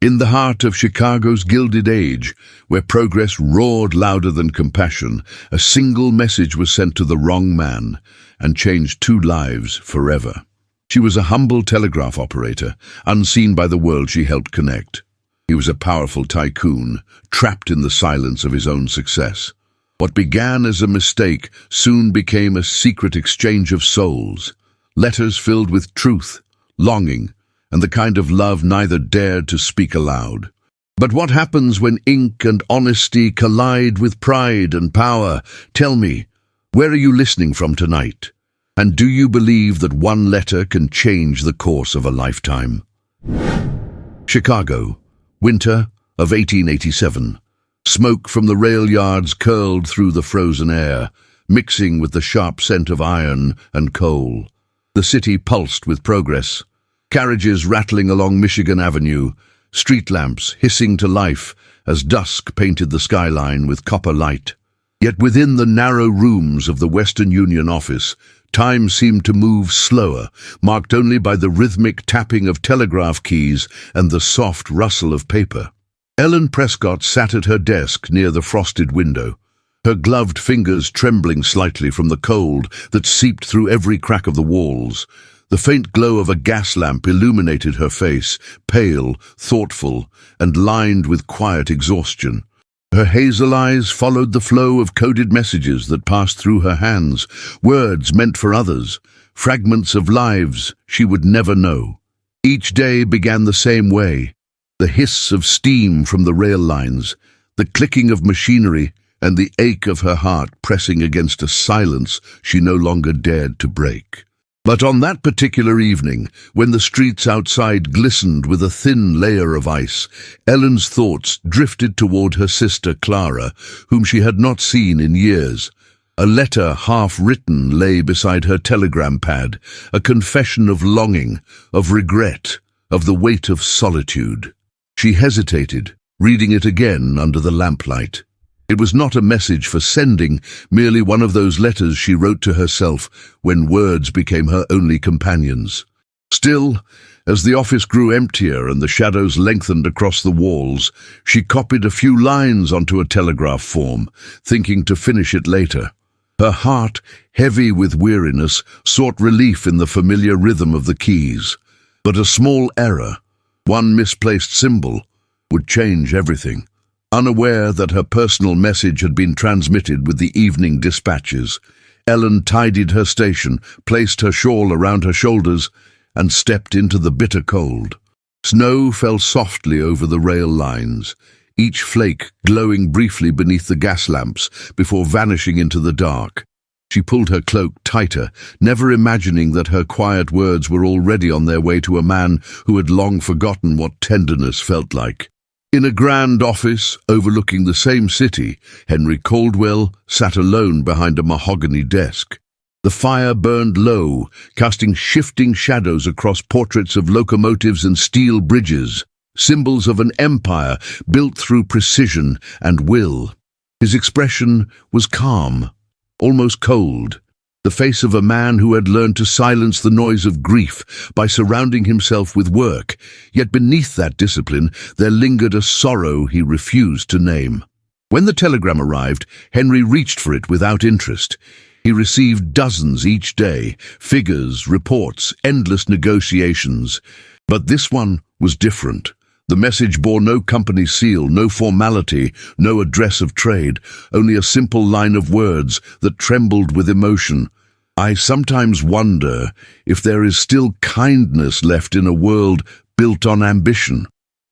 In the heart of Chicago's Gilded Age, where progress roared louder than compassion, a single message was sent to the wrong man and changed 2 lives forever. She was a humble telegraph operator, unseen by the world she helped connect. He was a powerful tycoon, trapped in the silence of his own success. What began as a mistake soon became a secret exchange of souls, letters filled with truth, longing, and the kind of love neither dared to speak aloud. But what happens when ink and honesty collide with pride and power? Tell me, where are you listening from tonight? And do you believe that one letter can change the course of a lifetime? Chicago, winter of 1887. Smoke from the rail yards curled through the frozen air, mixing with the sharp scent of iron and coal. The city pulsed with progress. Carriages rattling along Michigan Avenue, street lamps hissing to life as dusk painted the skyline with copper light. Yet within the narrow rooms of the Western Union office, time seemed to move slower, marked only by the rhythmic tapping of telegraph keys and the soft rustle of paper. Ellen Prescott sat at her desk near the frosted window, her gloved fingers trembling slightly from the cold that seeped through every crack of the walls. The faint glow of a gas lamp illuminated her face, pale, thoughtful, and lined with quiet exhaustion. Her hazel eyes followed the flow of coded messages that passed through her hands, words meant for others, fragments of lives she would never know. Each day began the same way, the hiss of steam from the rail lines, the clicking of machinery, and the ache of her heart pressing against a silence she no longer dared to break. But on that particular evening, when the streets outside glistened with a thin layer of ice, Ellen's thoughts drifted toward her sister Clara, whom she had not seen in years. A letter half-written lay beside her telegram pad, a confession of longing, of regret, of the weight of solitude. She hesitated, reading it again under the lamplight. It was not a message for sending, merely one of those letters she wrote to herself when words became her only companions. Still, as the office grew emptier and the shadows lengthened across the walls, she copied a few lines onto a telegraph form, thinking to finish it later. Her heart, heavy with weariness, sought relief in the familiar rhythm of the keys. But a small error, one misplaced symbol, would change everything. Unaware that her personal message had been transmitted with the evening dispatches, Ellen tidied her station, placed her shawl around her shoulders, and stepped into the bitter cold. Snow fell softly over the rail lines, each flake glowing briefly beneath the gas lamps before vanishing into the dark. She pulled her cloak tighter, never imagining that her quiet words were already on their way to a man who had long forgotten what tenderness felt like. In a grand office overlooking the same city, Henry Caldwell sat alone behind a mahogany desk. The fire burned low, casting shifting shadows across portraits of locomotives and steel bridges, symbols of an empire built through precision and will. His expression was calm, almost cold, the face of a man who had learned to silence the noise of grief by surrounding himself with work, yet beneath that discipline there lingered a sorrow he refused to name. When the telegram arrived, Henry reached for it without interest. He received dozens each day, figures, reports, endless negotiations. But this one was different. The message bore no company seal, no formality, no address of trade, only a simple line of words that trembled with emotion. I sometimes wonder if there is still kindness left in a world built on ambition.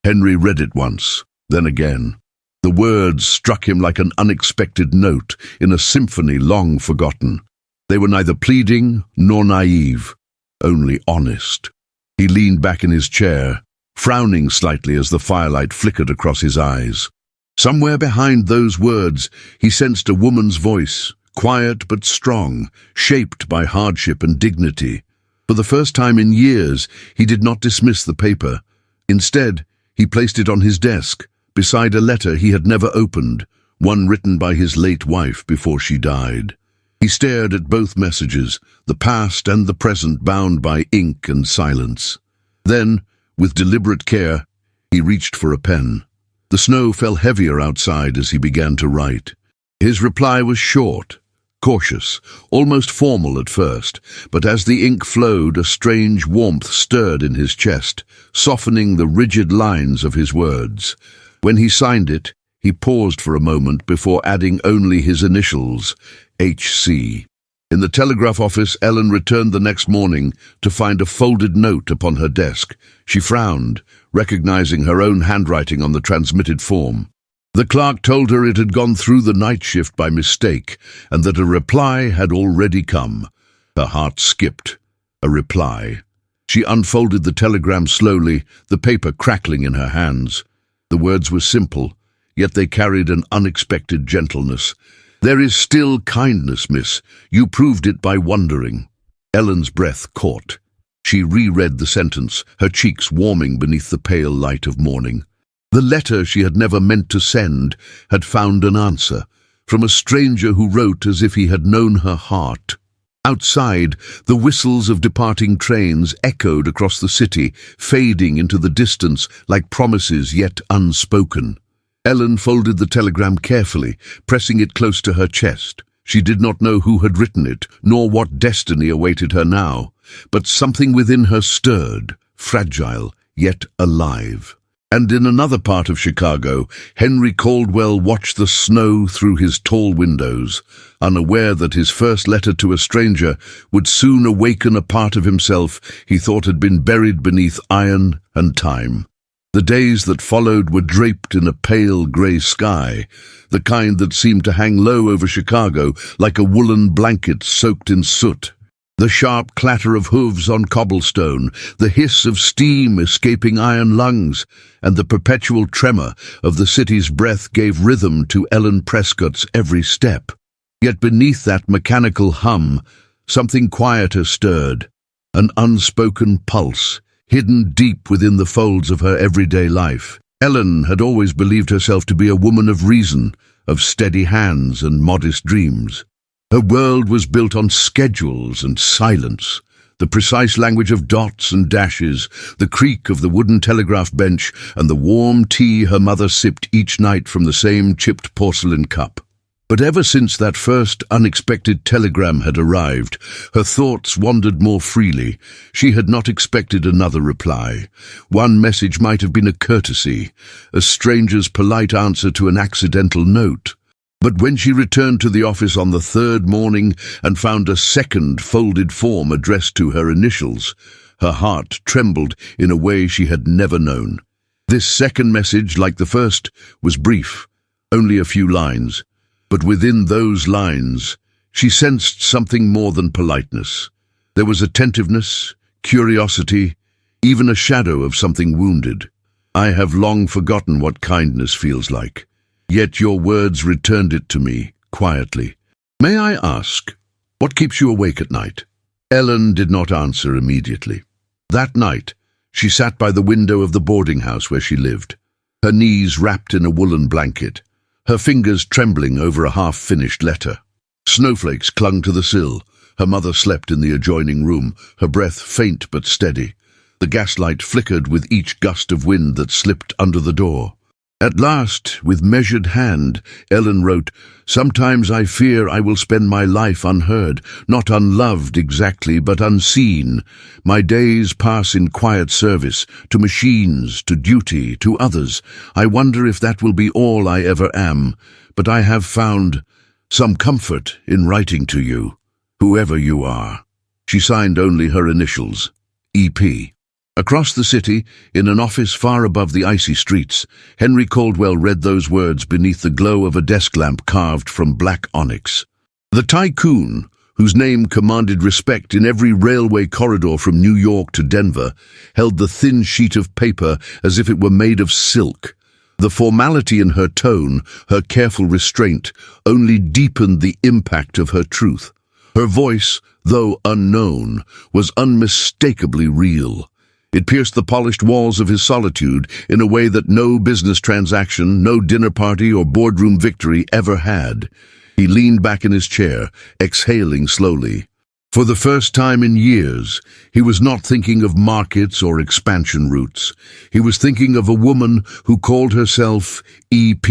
Henry read it once, then again. The words struck him like an unexpected note in a symphony long forgotten. They were neither pleading nor naive, only honest. He leaned back in his chair, frowning slightly as the firelight flickered across his eyes. Somewhere behind those words, he sensed a woman's voice, quiet but strong, shaped by hardship and dignity. For the first time in years, he did not dismiss the paper. Instead, he placed it on his desk, beside a letter he had never opened, one written by his late wife before she died. He stared at both messages, the past and the present bound by ink and silence. Then, with deliberate care, He reached for a pen. The snow fell heavier outside as he began to write. His reply was short, cautious, almost formal at first, but as the ink flowed, a strange warmth stirred in his chest, softening the rigid lines of his words. When he signed it, he paused for a moment before adding only his initials, H.C. In the telegraph office, Ellen returned the next morning to find a folded note upon her desk. She frowned, recognizing her own handwriting on the transmitted form. The clerk told her it had gone through the night shift by mistake, and that a reply had already come. Her heart skipped. A reply. She unfolded the telegram slowly, the paper crackling in her hands. The words were simple, yet they carried an unexpected gentleness. "There is still kindness, miss. You proved it by wondering." Ellen's breath caught. She reread the sentence, her cheeks warming beneath the pale light of morning. The letter she had never meant to send had found an answer, from a stranger who wrote as if he had known her heart. Outside, the whistles of departing trains echoed across the city, fading into the distance like promises yet unspoken. Ellen folded the telegram carefully, pressing it close to her chest. She did not know who had written it, nor what destiny awaited her now, but something within her stirred, fragile, yet alive. And in another part of Chicago, Henry Caldwell watched the snow through his tall windows, unaware that his first letter to a stranger would soon awaken a part of himself he thought had been buried beneath iron and time. The days that followed were draped in a pale grey sky, the kind that seemed to hang low over Chicago like a woolen blanket soaked in soot. The sharp clatter of hooves on cobblestone, the hiss of steam escaping iron lungs, and the perpetual tremor of the city's breath gave rhythm to Ellen Prescott's every step. Yet beneath that mechanical hum, something quieter stirred, an unspoken pulse, hidden deep within the folds of her everyday life. Ellen had always believed herself to be a woman of reason, of steady hands and modest dreams. Her world was built on schedules and silence, the precise language of dots and dashes, the creak of the wooden telegraph bench, and the warm tea her mother sipped each night from the same chipped porcelain cup. But ever since that first unexpected telegram had arrived, her thoughts wandered more freely. She had not expected another reply. One message might have been a courtesy, a stranger's polite answer to an accidental note. But when she returned to the office on the third morning and found a second folded form addressed to her initials, her heart trembled in a way she had never known. This second message, like the first, was brief, only a few lines. But within those lines, she sensed something more than politeness. There was attentiveness, curiosity, even a shadow of something wounded. "I have long forgotten what kindness feels like. Yet your words returned it to me, quietly. May I ask, what keeps you awake at night?" Ellen did not answer immediately. That night, she sat by the window of the boarding house where she lived, her knees wrapped in a woolen blanket, her fingers trembling over a half-finished letter. Snowflakes clung to the sill. Her mother slept in the adjoining room, her breath faint but steady. The gaslight flickered with each gust of wind that slipped under the door. At last, with measured hand, Ellen wrote, "Sometimes I fear I will spend my life unheard, not unloved exactly, but unseen. My days pass in quiet service, to machines, to duty, to others. I wonder if that will be all I ever am. But I have found some comfort in writing to you, whoever you are." She signed only her initials, E.P. Across the city, in an office far above the icy streets, Henry Caldwell read those words beneath the glow of a desk lamp carved from black onyx. The Tycoon, whose name commanded respect in every railway corridor from New York to Denver, held the thin sheet of paper as if it were made of silk. The formality in her tone, her careful restraint, only deepened the impact of her truth. Her voice, though unknown, was unmistakably real. It pierced the polished walls of his solitude in a way that no business transaction, no dinner party or boardroom victory ever had. He leaned back in his chair, exhaling slowly. For the first time in years, he was not thinking of markets or expansion routes. He was thinking of a woman who called herself EP,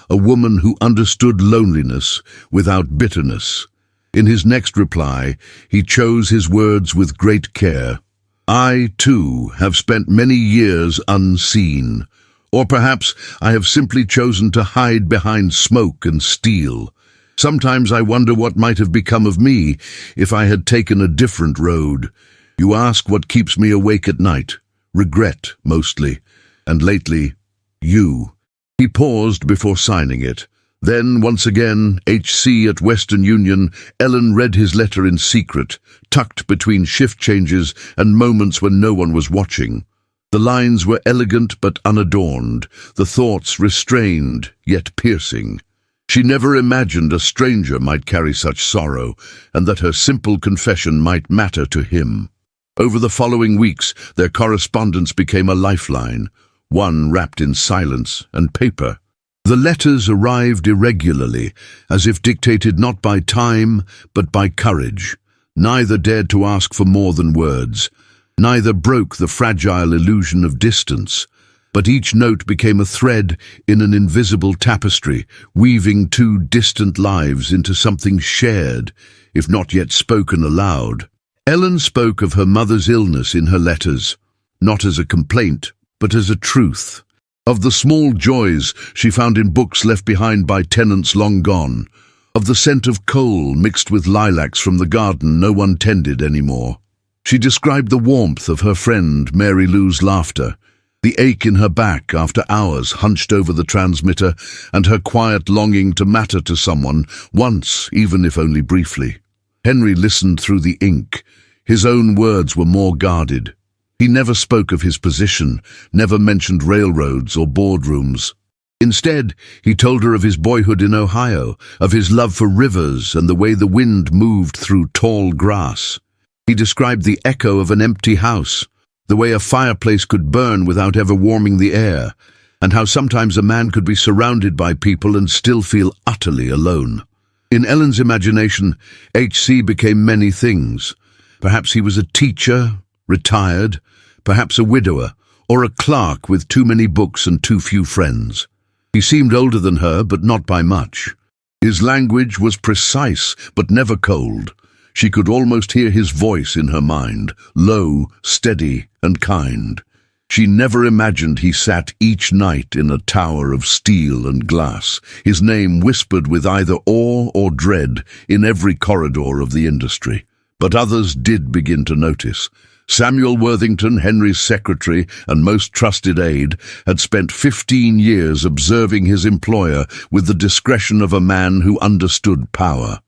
a woman who understood loneliness without bitterness. In his next reply, he chose his words with great care. I, too, have spent many years unseen. Or perhaps I have simply chosen to hide behind smoke and steel. Sometimes I wonder what might have become of me if I had taken a different road. You ask what keeps me awake at night. Regret, mostly. And lately, you. He paused before signing it. Then, once again, HC at Western Union, Ellen read his letter in secret, tucked between shift changes and moments when no one was watching. The lines were elegant but unadorned, the thoughts restrained yet piercing. She never imagined a stranger might carry such sorrow, and that her simple confession might matter to him. Over the following weeks, their correspondence became a lifeline, one wrapped in silence and paper. The letters arrived irregularly, as if dictated not by time, but by courage. Neither dared to ask for more than words. Neither broke the fragile illusion of distance. But each note became a thread in an invisible tapestry, weaving two distant lives into something shared, if not yet spoken aloud. Ellen spoke of her mother's illness in her letters, not as a complaint, but as a truth. Of the small joys she found in books left behind by tenants long gone, of the scent of coal mixed with lilacs from the garden no one tended anymore. She described the warmth of her friend Mary Lou's laughter, the ache in her back after hours hunched over the transmitter, and her quiet longing to matter to someone once, even if only briefly. Henry listened through the ink. His own words were more guarded. He never spoke of his position, never mentioned railroads or boardrooms. Instead, he told her of his boyhood in Ohio, of his love for rivers and the way the wind moved through tall grass. He described the echo of an empty house, the way a fireplace could burn without ever warming the air, and how sometimes a man could be surrounded by people and still feel utterly alone. In Ellen's imagination, HC became many things. Perhaps he was a teacher, retired, perhaps a widower, or a clerk with too many books and too few friends. He seemed older than her, but not by much. His language was precise, but never cold. She could almost hear his voice in her mind, low, steady, and kind. She never imagined he sat each night in a tower of steel and glass, his name whispered with either awe or dread in every corridor of the industry. But others did begin to notice. Samuel Worthington, Henry's secretary and most trusted aide, had spent 15 years observing his employer with the discretion of a man who understood power.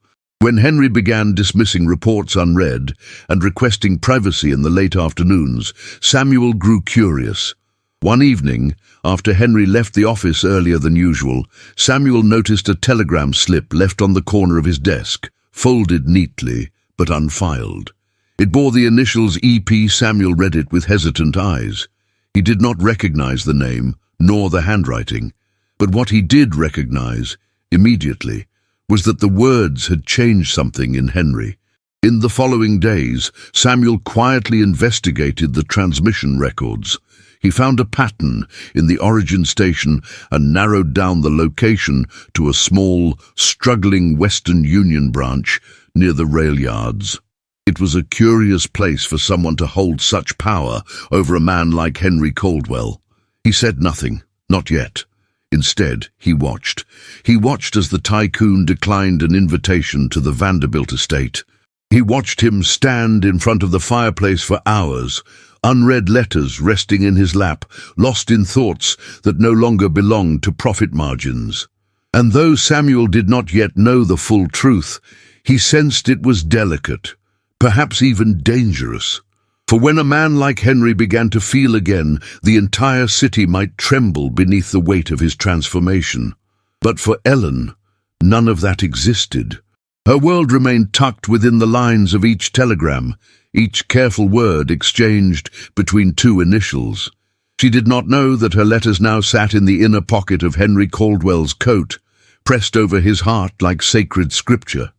When Henry began dismissing reports unread and requesting privacy in the late afternoons, Samuel grew curious. One evening, after Henry left the office earlier than usual, Samuel noticed a telegram slip left on the corner of his desk, folded neatly but unfiled. It bore the initials EP. Samuel read it with hesitant eyes. He did not recognize the name, nor the handwriting, but what he did recognize, immediately, was that the words had changed something in Henry. In the following days, Samuel quietly investigated the transmission records. He found a pattern in the origin station and narrowed down the location to a small, struggling Western Union branch near the rail yards. It was a curious place for someone to hold such power over a man like Henry Caldwell. He said nothing, not yet. Instead, he watched. He watched as the Tycoon declined an invitation to the Vanderbilt estate. He watched him stand in front of the fireplace for hours, unread letters resting in his lap, lost in thoughts that no longer belonged to profit margins. And though Samuel did not yet know the full truth, he sensed it was delicate, perhaps even dangerous. For when a man like Henry began to feel again, the entire city might tremble beneath the weight of his transformation. But for Ellen, none of that existed. Her world remained tucked within the lines of each telegram, each careful word exchanged between two initials. She did not know that her letters now sat in the inner pocket of Henry Caldwell's coat, pressed over his heart like sacred scripture.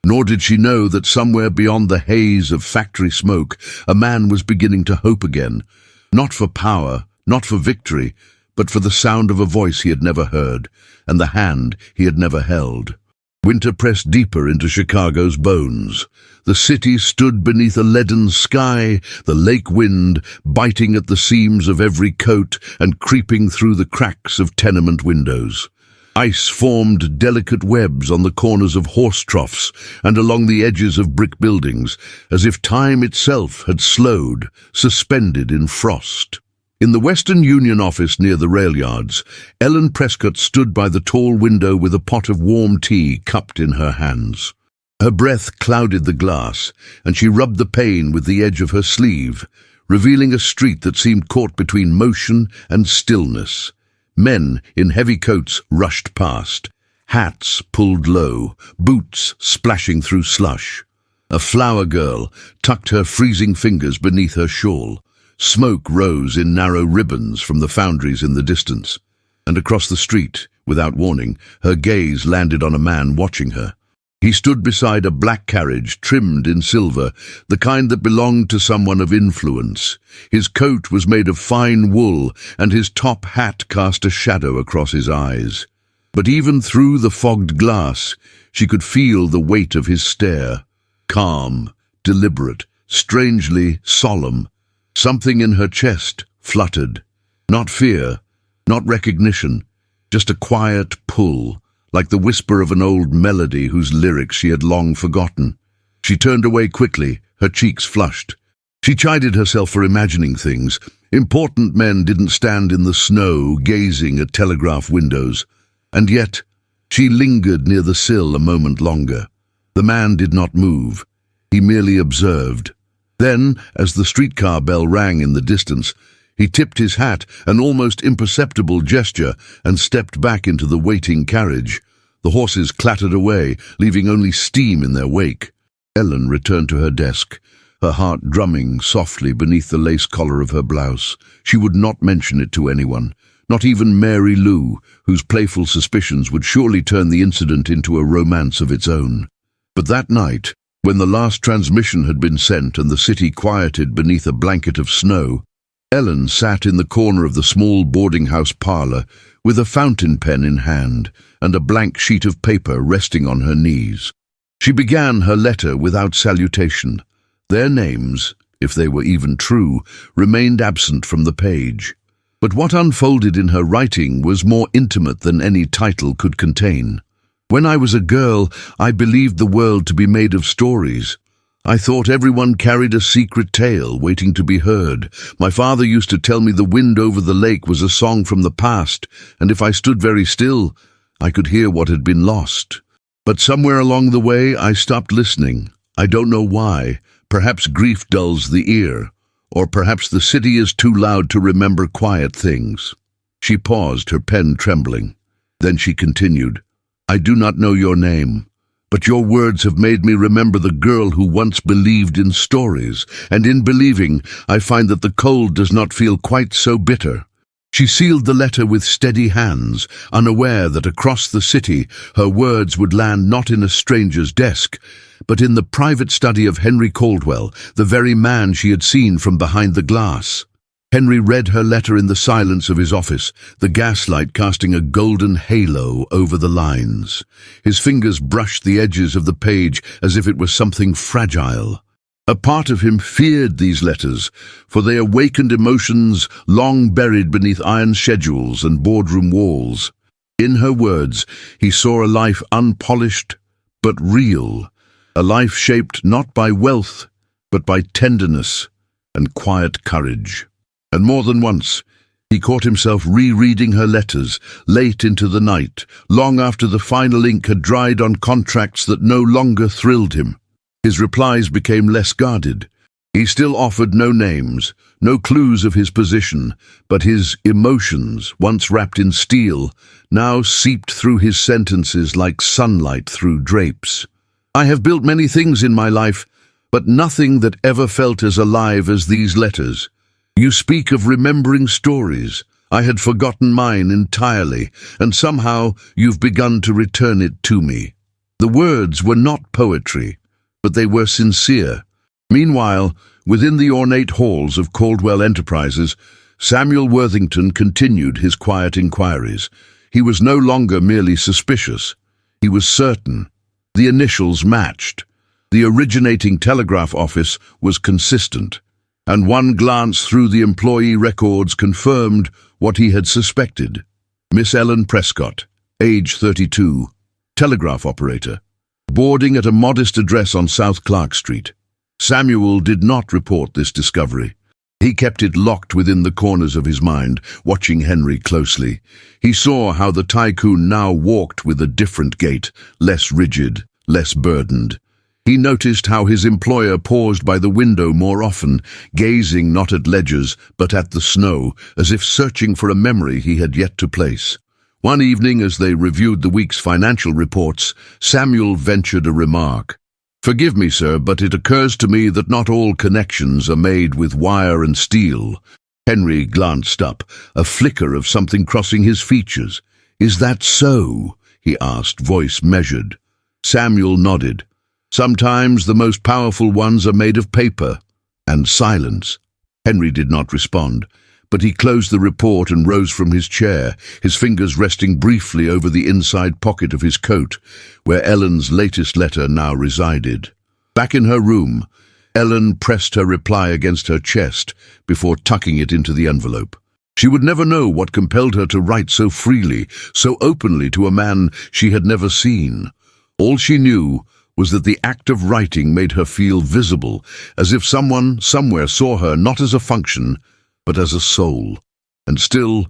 Nor did she know that somewhere beyond the haze of factory smoke, a man was beginning to hope again, not for power, not for victory, but for the sound of a voice he had never heard, and the hand he had never held. Winter pressed deeper into Chicago's bones. The city stood beneath a leaden sky, the lake wind biting at the seams of every coat and creeping through the cracks of tenement windows. Ice formed delicate webs on the corners of horse troughs and along the edges of brick buildings, as if time itself had slowed, suspended in frost. In the Western Union office near the rail yards, Ellen Prescott stood by the tall window with a pot of warm tea cupped in her hands. Her breath clouded the glass, and she rubbed the pane with the edge of her sleeve, revealing a street that seemed caught between motion and stillness. Men in heavy coats rushed past, hats pulled low, boots splashing through slush. A flower girl tucked her freezing fingers beneath her shawl. Smoke rose in narrow ribbons from the foundries in the distance, and across the street, without warning, her gaze landed on a man watching her. He stood beside a black carriage trimmed in silver, the kind that belonged to someone of influence. His coat was made of fine wool, and his top hat cast a shadow across his eyes. But even through the fogged glass, she could feel the weight of his stare. Calm, deliberate, strangely solemn. Something in her chest fluttered. Not fear, not recognition, just a quiet pull, like the whisper of an old melody whose lyrics she had long forgotten. She turned away quickly, her cheeks flushed. She chided herself for imagining things. Important men didn't stand in the snow, gazing at telegraph windows. And yet, she lingered near the sill a moment longer. The man did not move. He merely observed. Then, as the streetcar bell rang in the distance, he tipped his hat, an almost imperceptible gesture, and stepped back into the waiting carriage. The horses clattered away, leaving only steam in their wake. Ellen returned to her desk, her heart drumming softly beneath the lace collar of her blouse. She would not mention it to anyone, not even Mary Lou, whose playful suspicions would surely turn the incident into a romance of its own. But that night, when the last transmission had been sent and the city quieted beneath a blanket of snow, Ellen sat in the corner of the small boarding-house parlour with a fountain pen in hand and a blank sheet of paper resting on her knees. She began her letter without salutation. Their names, if they were even true, remained absent from the page. But what unfolded in her writing was more intimate than any title could contain. When I was a girl, I believed the world to be made of stories. I thought everyone carried a secret tale waiting to be heard. My father used to tell me the wind over the lake was a song from the past, and if I stood very still, I could hear what had been lost. But somewhere along the way, I stopped listening. I don't know why. Perhaps grief dulls the ear, or perhaps the city is too loud to remember quiet things. She paused, her pen trembling. Then she continued. I do not know your name, but your words have made me remember the girl who once believed in stories, and in believing, I find that the cold does not feel quite so bitter. She sealed the letter with steady hands, unaware that across the city her words would land not in a stranger's desk, but in the private study of Henry Caldwell, the very man she had seen from behind the glass. Henry read her letter in the silence of his office, the gaslight casting a golden halo over the lines. His fingers brushed the edges of the page as if it was something fragile. A part of him feared these letters, for they awakened emotions long buried beneath iron schedules and boardroom walls. In her words, he saw a life unpolished but real, a life shaped not by wealth, but by tenderness and quiet courage. And more than once, he caught himself rereading her letters, late into the night, long after the final ink had dried on contracts that no longer thrilled him. His replies became less guarded. He still offered no names, no clues of his position, but his emotions, once wrapped in steel, now seeped through his sentences like sunlight through drapes. I have built many things in my life, but nothing that ever felt as alive as these letters. You speak of remembering stories. I had forgotten mine entirely, and somehow you've begun to return it to me. The words were not poetry, but they were sincere. Meanwhile, within the ornate halls of Caldwell Enterprises, Samuel Worthington continued his quiet inquiries. He was no longer merely suspicious. He was certain. The initials matched. The originating telegraph office was consistent, and one glance through the employee records confirmed what he had suspected. Miss Ellen Prescott, age 32, telegraph operator, boarding at a modest address on South Clark Street. Samuel did not report this discovery. He kept it locked within the corners of his mind, watching Henry closely. He saw how the Tycoon now walked with a different gait, less rigid, less burdened. He noticed how his employer paused by the window more often, gazing not at ledgers, but at the snow, as if searching for a memory he had yet to place. One evening, as they reviewed the week's financial reports, Samuel ventured a remark. "Forgive me, sir, but it occurs to me that not all connections are made with wire and steel." Henry glanced up, a flicker of something crossing his features. "Is that so?" he asked, voice measured. Samuel nodded. "Sometimes the most powerful ones are made of paper." And silence. Henry did not respond, but he closed the report and rose from his chair, his fingers resting briefly over the inside pocket of his coat, where Ellen's latest letter now resided. Back in her room, Ellen pressed her reply against her chest before tucking it into the envelope. She would never know what compelled her to write so freely, so openly to a man she had never seen. All she knew was that the act of writing made her feel visible, as if someone somewhere saw her not as a function, but as a soul. And still,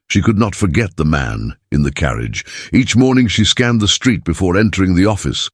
she could not forget the man in the carriage. Each morning she scanned the street before entering the office.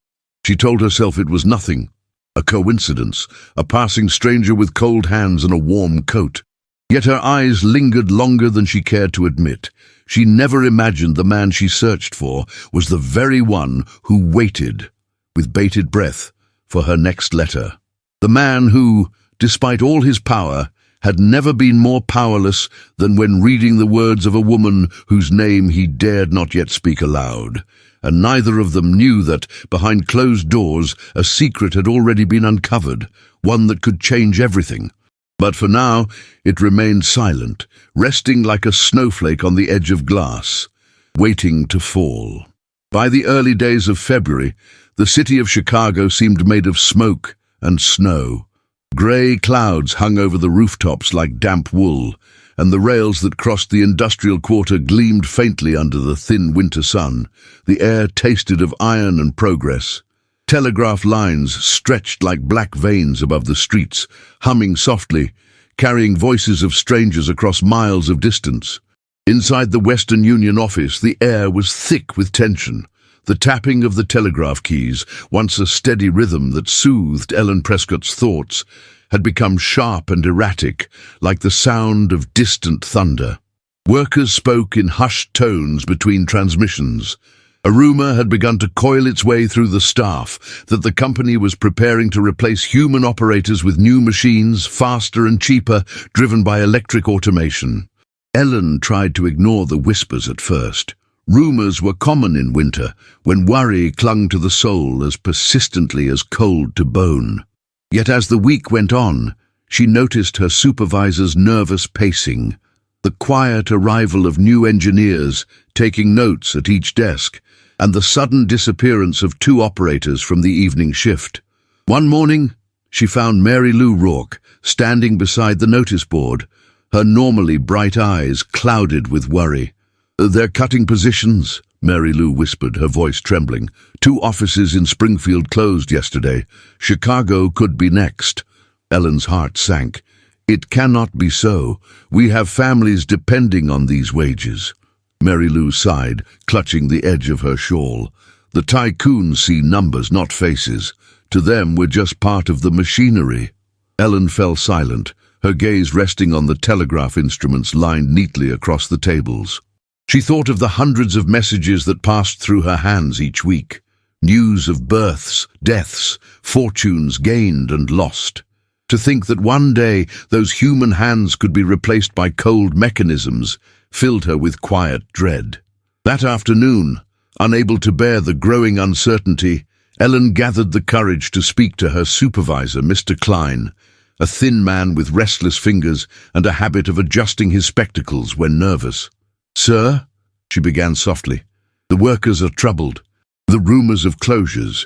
She told herself it was nothing, a coincidence, a passing stranger with cold hands and a warm coat. Yet her eyes lingered longer than she cared to admit. She never imagined the man she searched for was the very one who waited, with bated breath, for her next letter. The man who, despite all his power, had never been more powerless than when reading the words of a woman whose name he dared not yet speak aloud. And neither of them knew that, behind closed doors, a secret had already been uncovered, one that could change everything. But for now, it remained silent, resting like a snowflake on the edge of glass, waiting to fall. By the early days of February, the city of Chicago seemed made of smoke and snow. Grey clouds hung over the rooftops like damp wool, and the rails that crossed the industrial quarter gleamed faintly under the thin winter sun. The air tasted of iron and progress. Telegraph lines stretched like black veins above the streets, humming softly, carrying voices of strangers across miles of distance. Inside the Western Union office, the air was thick with tension. The tapping of the telegraph keys, once a steady rhythm that soothed Ellen Prescott's thoughts, had become sharp and erratic, like the sound of distant thunder. Workers spoke in hushed tones between transmissions. A rumor had begun to coil its way through the staff that the company was preparing to replace human operators with new machines, faster and cheaper, driven by electric automation. Ellen tried to ignore the whispers at first. Rumors were common in winter, when worry clung to the soul as persistently as cold to bone. Yet as the week went on, she noticed her supervisor's nervous pacing, the quiet arrival of new engineers taking notes at each desk, and the sudden disappearance of 2 operators from the evening shift. One morning, she found Mary Lou Rourke standing beside the notice board, her normally bright eyes clouded with worry. "They're cutting positions," Mary Lou whispered, her voice trembling. 2 offices in Springfield closed yesterday. Chicago could be next. Ellen's heart sank. "It cannot be so. We have families depending on these wages." Mary Lou sighed, clutching the edge of her shawl. "The Tycoons see numbers, not faces. To them, we're just part of the machinery." Ellen fell silent, her gaze resting on the telegraph instruments lined neatly across the tables. She thought of the hundreds of messages that passed through her hands each week. News of births, deaths, fortunes gained and lost. To think that one day those human hands could be replaced by cold mechanisms filled her with quiet dread. That afternoon, Unable to bear the growing uncertainty, Ellen gathered the courage to speak to her supervisor, Mr. Klein, a thin man with restless fingers and a habit of adjusting his spectacles when nervous. "Sir," she began softly, "the workers are troubled. The rumors of closures.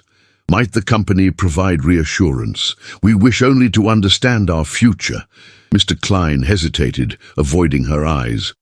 Might the company provide reassurance? We wish only to understand our future." Mr. Klein hesitated, avoiding her eyes.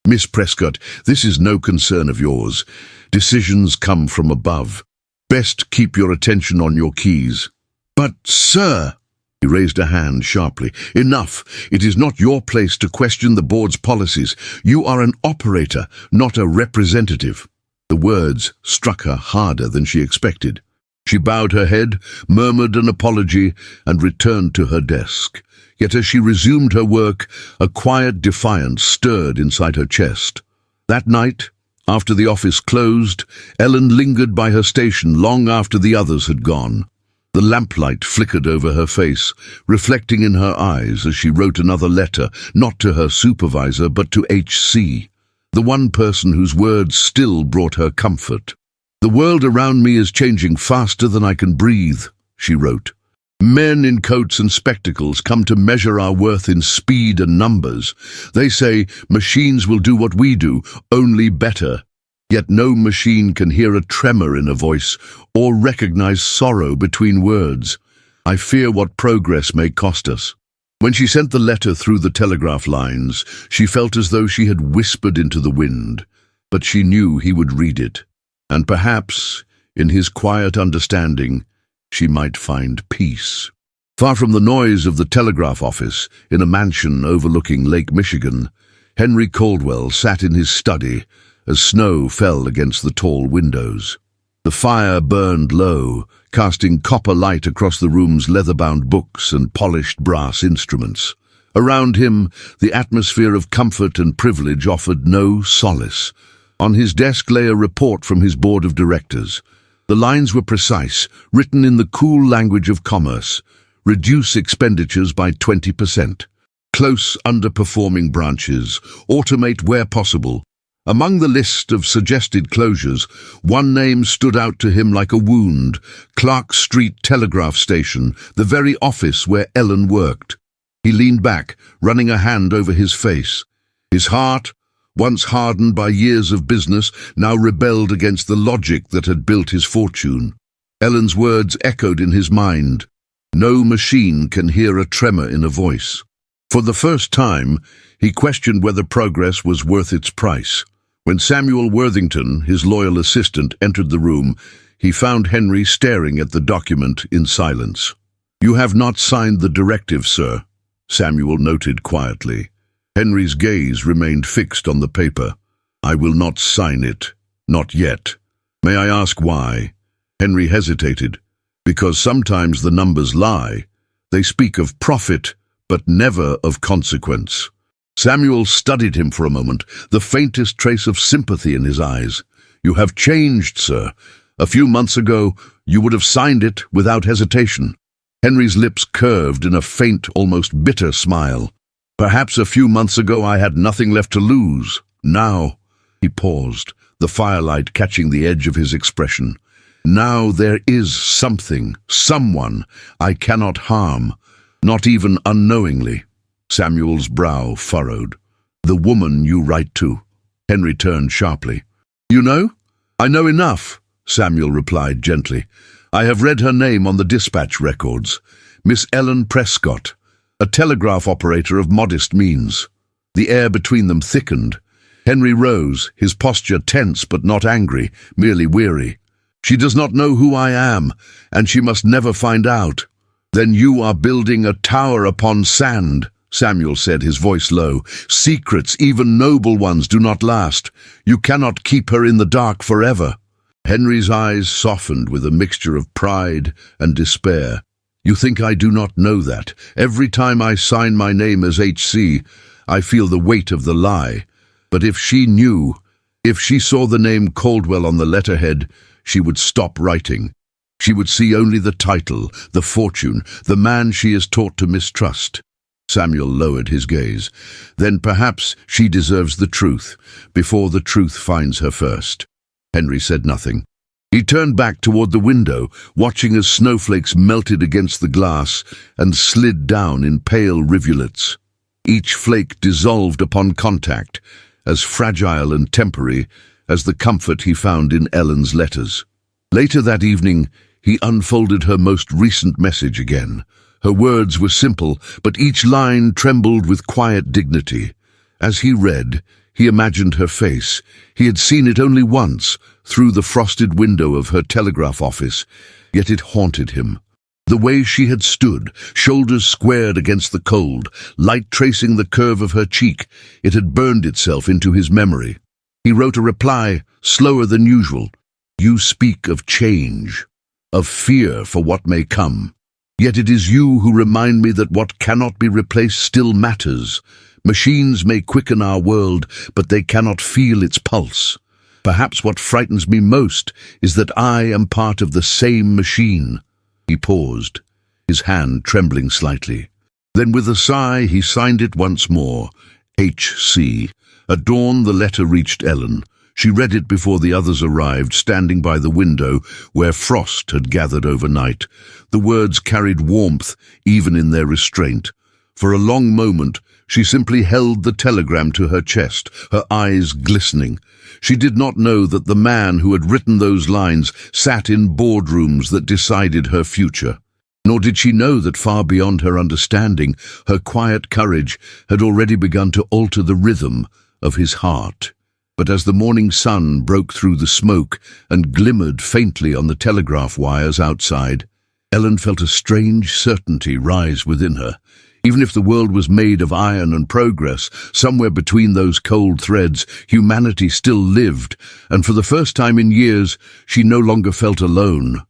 "Miss Prescott, this is no concern of yours. Decisions come from above. Best keep your attention on your keys." "But, sir," he raised a hand sharply. "Enough. It is not your place to question the board's policies. You are an operator, not a representative." The words struck her harder than she expected. She bowed her head, murmured an apology, and returned to her desk. Yet as she resumed her work, a quiet defiance stirred inside her chest. That night, after the office closed, Ellen lingered by her station long after the others had gone. The lamplight flickered over her face, reflecting in her eyes as she wrote another letter, not to her supervisor but to H.C., the one person whose words still brought her comfort. "The world around me is changing faster than I can breathe," she wrote. "Men in coats and spectacles come to measure our worth in speed and numbers. They say machines will do what we do, only better. Yet no machine can hear a tremor in a voice or recognize sorrow between words. I fear what progress may cost us." When she sent the letter through the telegraph lines, she felt as though she had whispered into the wind, but she knew he would read it. And perhaps, in his quiet understanding, she might find peace. Far from the noise of the telegraph office, in a mansion overlooking Lake Michigan, Henry Caldwell sat in his study as snow fell against the tall windows. The fire burned low, casting copper light across the room's leather-bound books and polished brass instruments. Around him, the atmosphere of comfort and privilege offered no solace. On his desk lay a report from his board of directors. The lines were precise, written in the cool language of commerce. Reduce expenditures by 20%. Close underperforming branches. Automate where possible. Among the list of suggested closures, one name stood out to him like a wound: Clark Street Telegraph Station, the very office where Ellen worked. He leaned back, running a hand over his face. His heart, once hardened by years of business, now rebelled against the logic that had built his fortune. Ellen's words echoed in his mind. No machine can hear a tremor in a voice. For the first time, he questioned whether progress was worth its price. When Samuel Worthington, his loyal assistant, entered the room, he found Henry staring at the document in silence. "You have not signed the directive, sir," Samuel noted quietly. Henry's gaze remained fixed on the paper. "I will not sign it. Not yet. May I ask why?" Henry hesitated. "Because sometimes the numbers lie. They speak of profit, but never of consequence." Samuel studied him for a moment, the faintest trace of sympathy in his eyes. "You have changed, sir. A few months ago, you would have signed it without hesitation." Henry's lips curved in a faint, almost bitter smile. "Perhaps a few months ago I had nothing left to lose. Now," he paused, the firelight catching the edge of his expression, "now there is something, someone I cannot harm, not even unknowingly." Samuel's brow furrowed. "The woman you write to." Henry turned sharply. "You know?" "I know enough," Samuel replied gently. "I have read her name on the dispatch records. Miss Ellen Prescott, a telegraph operator of modest means." The air between them thickened. Henry rose, his posture tense but not angry, merely weary. "She does not know who I am, and she must never find out." "Then you are building a tower upon sand," Samuel said, his voice low. "Secrets, even noble ones, do not last. You cannot keep her in the dark forever." Henry's eyes softened with a mixture of pride and despair. "You think I do not know that? Every time I sign my name as H.C., I feel the weight of the lie. But if she knew, if she saw the name Caldwell on the letterhead, she would stop writing. She would see only the title, the fortune, the man she is taught to mistrust." Samuel lowered his gaze. "Then perhaps she deserves the truth, before the truth finds her first." Henry said nothing. He turned back toward the window, watching as snowflakes melted against the glass and slid down in pale rivulets. Each flake dissolved upon contact, as fragile and temporary as the comfort he found in Ellen's letters. Later that evening, he unfolded her most recent message again. Her words were simple, but each line trembled with quiet dignity. As he read, he imagined her face. He had seen it only once, through the frosted window of her telegraph office, yet it haunted him. The way she had stood, shoulders squared against the cold, light tracing the curve of her cheek, it had burned itself into his memory. He wrote a reply, slower than usual. "You speak of change, of fear for what may come. Yet it is you who remind me that what cannot be replaced still matters. Machines may quicken our world, but they cannot feel its pulse. Perhaps what frightens me most is that I am part of the same machine." He paused, his hand trembling slightly. Then with a sigh he signed it once more, H.C. At dawn the letter reached Ellen. She read it before the others arrived, standing by the window where frost had gathered overnight. The words carried warmth even in their restraint. For a long moment she simply held the telegram to her chest, her eyes glistening. She did not know that the man who had written those lines sat in boardrooms that decided her future. Nor did she know that far beyond her understanding, her quiet courage had already begun to alter the rhythm of his heart. But as the morning sun broke through the smoke and glimmered faintly on the telegraph wires outside, Ellen felt a strange certainty rise within her. Even if the world was made of iron and progress, somewhere between those cold threads, humanity still lived, and for the first time in years, she no longer felt alone.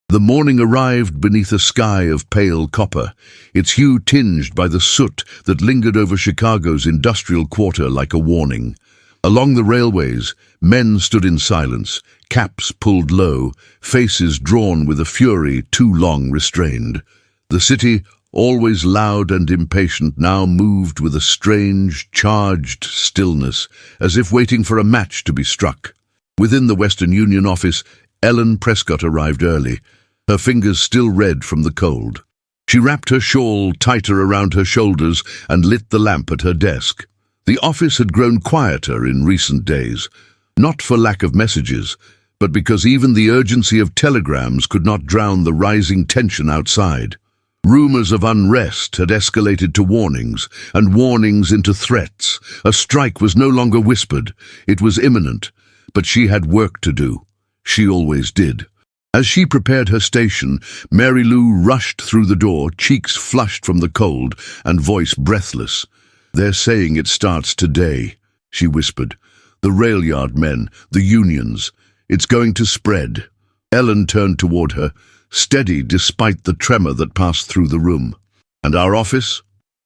The morning arrived beneath a sky of pale copper, its hue tinged by the soot that lingered over Chicago's industrial quarter like a warning. Along the railways, men stood in silence, caps pulled low, faces drawn with a fury too long restrained. The city, always loud and impatient, now moved with a strange, charged stillness, as if waiting for a match to be struck. Within the Western Union office, Ellen Prescott arrived early, her fingers still red from the cold. She wrapped her shawl tighter around her shoulders and lit the lamp at her desk. The office had grown quieter in recent days, not for lack of messages, but because even the urgency of telegrams could not drown the rising tension outside. Rumors of unrest had escalated to warnings, and warnings into threats. A strike was no longer whispered, it was imminent, but she had work to do. She always did. As she prepared her station, Mary Lou rushed through the door, cheeks flushed from the cold and voice breathless. "They're saying it starts today," she whispered. "The rail yard men, the unions. It's going to spread." Ellen turned toward her, steady despite the tremor that passed through the room. "And our office?"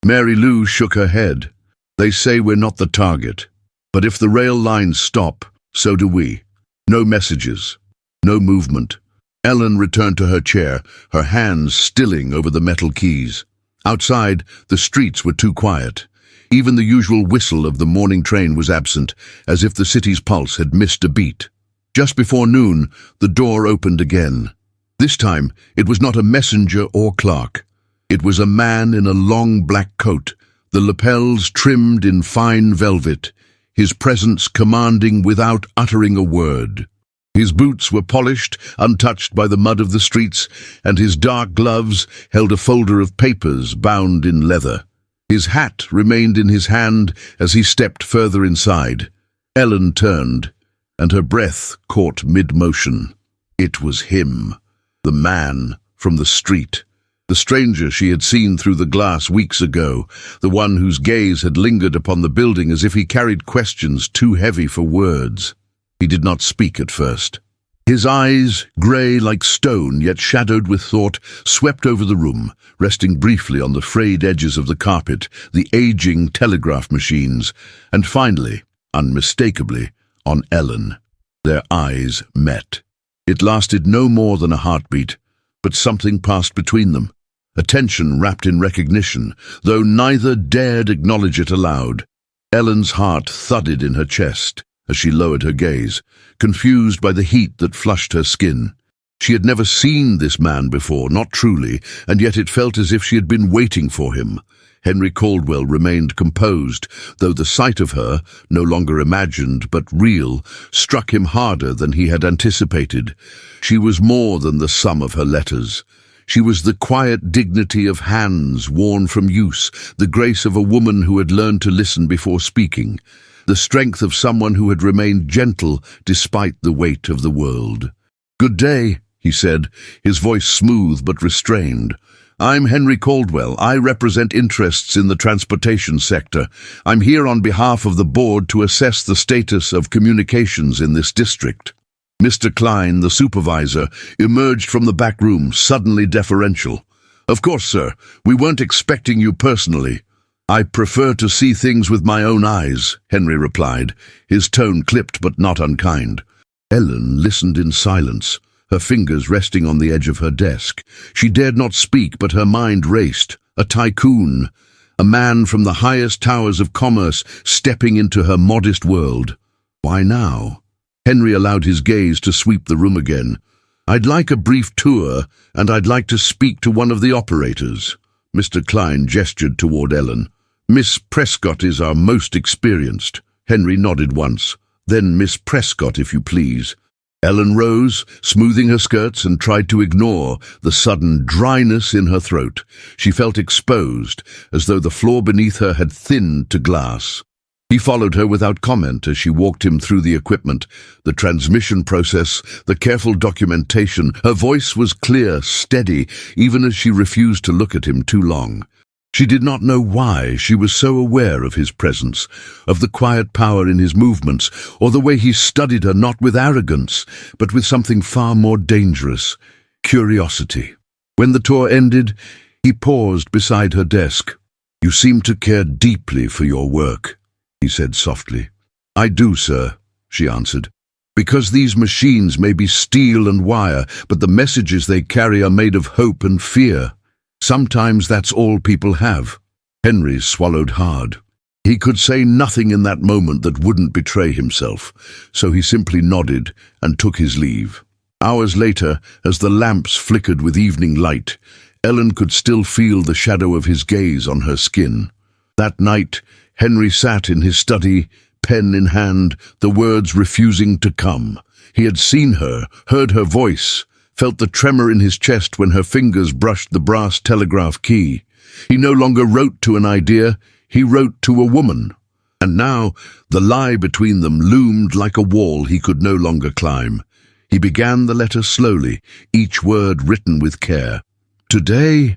Mary Lou shook her head. "They say we're not the target. But if the rail lines stop, so do we. No messages. No movement." Ellen returned to her chair, her hands stilling over the metal keys. Outside, the streets were too quiet. Even the usual whistle of the morning train was absent, as if the city's pulse had missed a beat. Just before noon, the door opened again. This time, it was not a messenger or clerk. It was a man in a long black coat, the lapels trimmed in fine velvet, his presence commanding without uttering a word. His boots were polished, untouched by the mud of the streets, and his dark gloves held a folder of papers bound in leather. His hat remained in his hand as he stepped further inside. Ellen turned, and her breath caught mid-motion. It was him. The man from the street, the stranger she had seen through the glass weeks ago, the one whose gaze had lingered upon the building as if he carried questions too heavy for words. He did not speak at first. His eyes, grey like stone yet shadowed with thought, swept over the room, resting briefly on the frayed edges of the carpet, the aging telegraph machines, and finally, unmistakably, on Ellen. Their eyes met. It lasted no more than a heartbeat, but something passed between them, a tension wrapped in recognition, though neither dared acknowledge it aloud. Ellen's heart thudded in her chest. as she lowered her gaze, confused by the heat that flushed her skin. She had never seen this man before, not truly, and yet it felt as if she had been waiting for him. Henry Caldwell remained composed, though the sight of her, no longer imagined but real, struck him harder than he had anticipated. She was more than the sum of her letters. She was the quiet dignity of hands worn from use, the grace of a woman who had learned to listen before speaking, the strength of someone who had remained gentle despite the weight of the world. "Good day," he said, his voice smooth but restrained. "I'm Henry Caldwell. I represent interests in the transportation sector. I'm here on behalf of the board to assess the status of communications in this district." Mr. Klein, the supervisor, emerged from the back room, suddenly deferential. "Of course, sir. We weren't expecting you personally." "I prefer to see things with my own eyes," Henry replied, his tone clipped but not unkind. Ellen listened in silence, her fingers resting on the edge of her desk. She dared not speak, but her mind raced. A tycoon, a man from the highest towers of commerce, stepping into her modest world. Why now? Henry allowed his gaze to sweep the room again. "I'd like a brief tour, and I'd like to speak to one of the operators." Mr. Klein gestured toward Ellen. "Miss Prescott is our most experienced." Henry nodded once. "Then Miss Prescott, if you please." Ellen rose, smoothing her skirts, and tried to ignore the sudden dryness in her throat. She felt exposed, as though the floor beneath her had thinned to glass. He followed her without comment as she walked him through the equipment, the transmission process, the careful documentation. Her voice was clear, steady, even as she refused to look at him too long. She did not know why she was so aware of his presence, of the quiet power in his movements, or the way he studied her, not with arrogance, but with something far more dangerous, curiosity. When the tour ended, he paused beside her desk. "You seem to care deeply for your work," he said softly. "I do, sir," she answered. "Because these machines may be steel and wire, but the messages they carry are made of hope and fear. Sometimes that's all people have." Henry swallowed hard. He could say nothing in that moment that wouldn't betray himself, so he simply nodded and took his leave. Hours later, as the lamps flickered with evening light, Ellen could still feel the shadow of his gaze on her skin. That night, Henry sat in his study, pen in hand, the words refusing to come. He had seen her, heard her voice, felt the tremor in his chest when her fingers brushed the brass telegraph key. He no longer wrote to an idea, he wrote to a woman. And now, the lie between them loomed like a wall he could no longer climb. He began the letter slowly, each word written with care. "Today,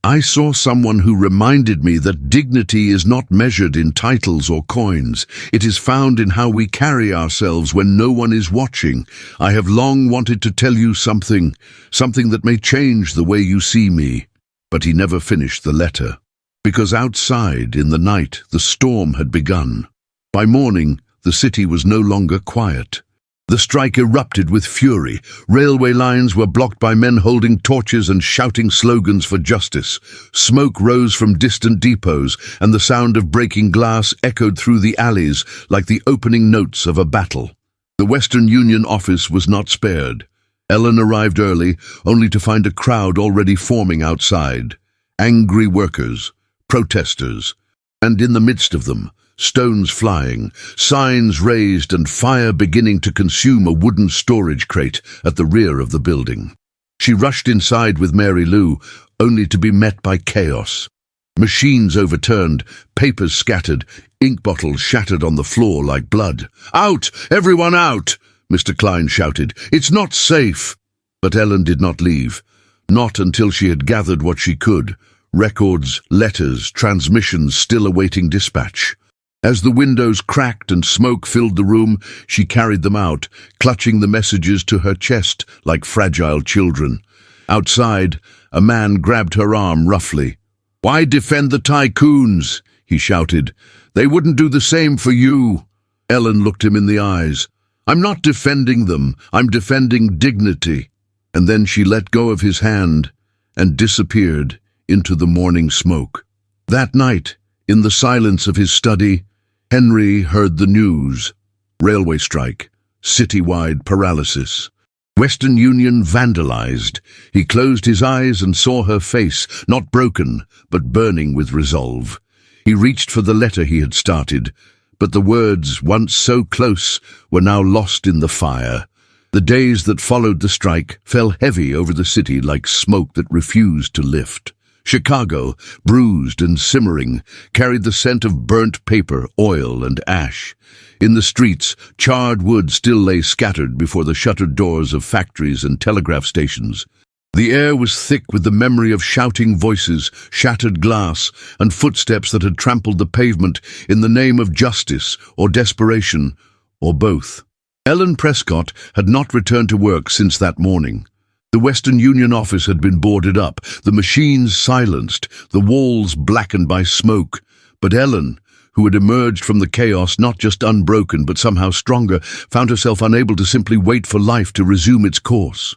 I saw someone who reminded me that dignity is not measured in titles or coins. It is found in how we carry ourselves when no one is watching. I have long wanted to tell you something that may change the way you see me." But he never finished the letter, because outside, in the night, the storm had begun. By morning, the city was no longer quiet. The strike erupted with fury. Railway lines were blocked by men holding torches and shouting slogans for justice. Smoke rose from distant depots, and the sound of breaking glass echoed through the alleys like the opening notes of a battle. The Western Union office was not spared. Ellen arrived early, only to find a crowd already forming outside. Angry workers, protesters, and in the midst of them, stones flying, signs raised, and fire beginning to consume a wooden storage crate at the rear of the building. She rushed inside with Mary Lou, only to be met by chaos. Machines overturned, papers scattered, ink bottles shattered on the floor like blood. "Out! Everyone out!" Mr. Klein shouted. "It's not safe!" But Ellen did not leave, not until she had gathered what she could. Records, letters, transmissions still awaiting dispatch. As the windows cracked and smoke filled the room, she carried them out, clutching the messages to her chest like fragile children. Outside, a man grabbed her arm roughly. "Why defend the Tycoons?" he shouted. "They wouldn't do the same for you." Ellen looked him in the eyes. "I'm not defending them, I'm defending dignity." And then she let go of his hand and disappeared into the morning smoke. That night, in the silence of his study, Henry heard the news. Railway strike. Citywide paralysis. Western Union vandalized. He closed his eyes and saw her face, not broken, but burning with resolve. He reached for the letter he had started, but the words, once so close, were now lost in the fire. The days that followed the strike fell heavy over the city like smoke that refused to lift. Chicago, bruised and simmering, carried the scent of burnt paper, oil, and ash. In the streets, charred wood still lay scattered before the shuttered doors of factories and telegraph stations. The air was thick with the memory of shouting voices, shattered glass, and footsteps that had trampled the pavement in the name of justice or desperation, or both. Ellen Prescott had not returned to work since that morning. The Western Union office had been boarded up, the machines silenced, the walls blackened by smoke. But Ellen, who had emerged from the chaos not just unbroken but somehow stronger, found herself unable to simply wait for life to resume its course.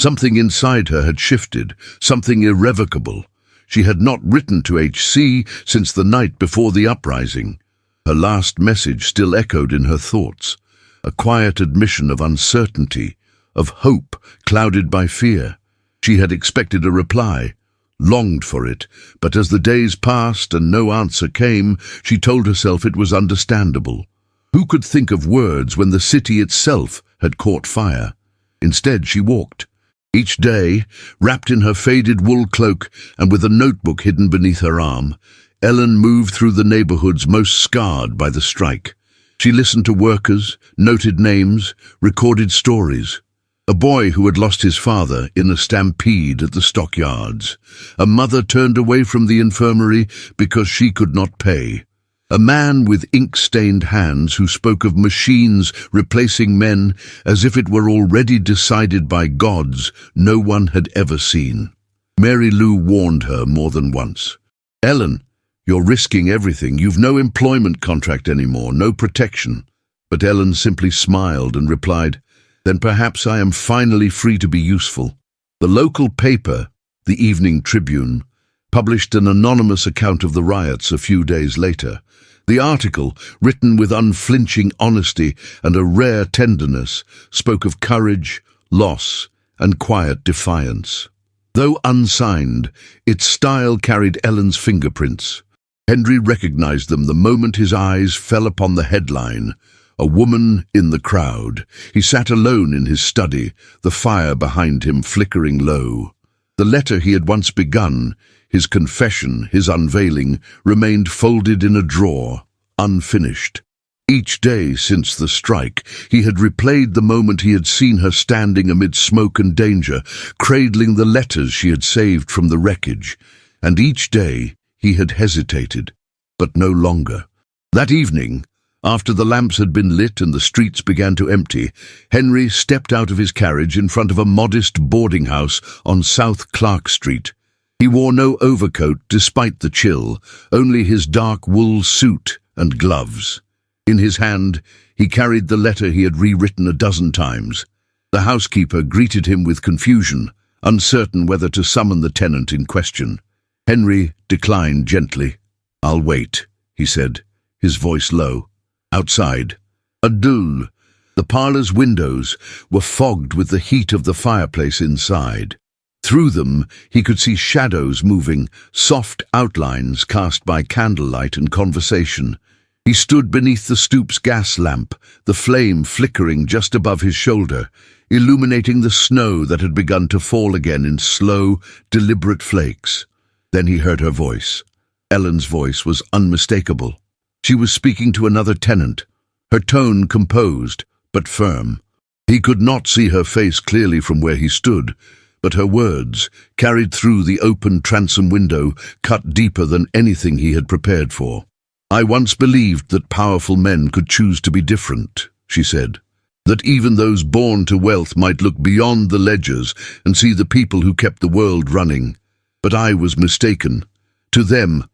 Something inside her had shifted, something irrevocable. She had not written to HC since the night before the uprising. Her last message still echoed in her thoughts, a quiet admission of uncertainty, of hope clouded by fear. She had expected a reply, longed for it, but as the days passed and no answer came, she told herself it was understandable. Who could think of words when the city itself had caught fire? Instead, she walked. Each day, wrapped in her faded wool cloak and with a notebook hidden beneath her arm, Ellen moved through the neighborhoods most scarred by the strike. She listened to workers, noted names, recorded stories. A boy who had lost his father in a stampede at the stockyards. A mother turned away from the infirmary because she could not pay. A man with ink-stained hands who spoke of machines replacing men as if it were already decided by gods no one had ever seen. Mary Lou warned her more than once. "Ellen, you're risking everything. You've no employment contract anymore, no protection." But Ellen simply smiled and replied, "Then perhaps I am finally free to be useful." The local paper, the Evening Tribune, published an anonymous account of the riots a few days later. The article, written with unflinching honesty and a rare tenderness, spoke of courage, loss, and quiet defiance. Though unsigned, its style carried Ellen's fingerprints. Henry recognized them the moment his eyes fell upon the headline, "A woman in the crowd." He sat alone in his study, the fire behind him flickering low. The letter he had once begun, his confession, his unveiling, remained folded in a drawer, unfinished. Each day since the strike, he had replayed the moment he had seen her standing amid smoke and danger, cradling the letters she had saved from the wreckage. And each day he had hesitated, but no longer. That evening, after the lamps had been lit and the streets began to empty, Henry stepped out of his carriage in front of a modest boarding house on South Clark Street. He wore no overcoat despite the chill, only his dark wool suit and gloves. In his hand, he carried the letter he had rewritten a dozen times. The housekeeper greeted him with confusion, uncertain whether to summon the tenant in question. Henry declined gently. "I'll wait," he said, his voice low. Outside, a dull. The parlour's windows were fogged with the heat of the fireplace inside. Through them, he could see shadows moving, soft outlines cast by candlelight and conversation. He stood beneath the stoop's gas lamp, the flame flickering just above his shoulder, illuminating the snow that had begun to fall again in slow, deliberate flakes. Then he heard her voice. Ellen's voice was unmistakable. She was speaking to another tenant, her tone composed but firm. He could not see her face clearly from where he stood, but her words, carried through the open transom window, cut deeper than anything he had prepared for. "I once believed that powerful men could choose to be different," she said, "that even those born to wealth might look beyond the ledgers and see the people who kept the world running. But I was mistaken. To them,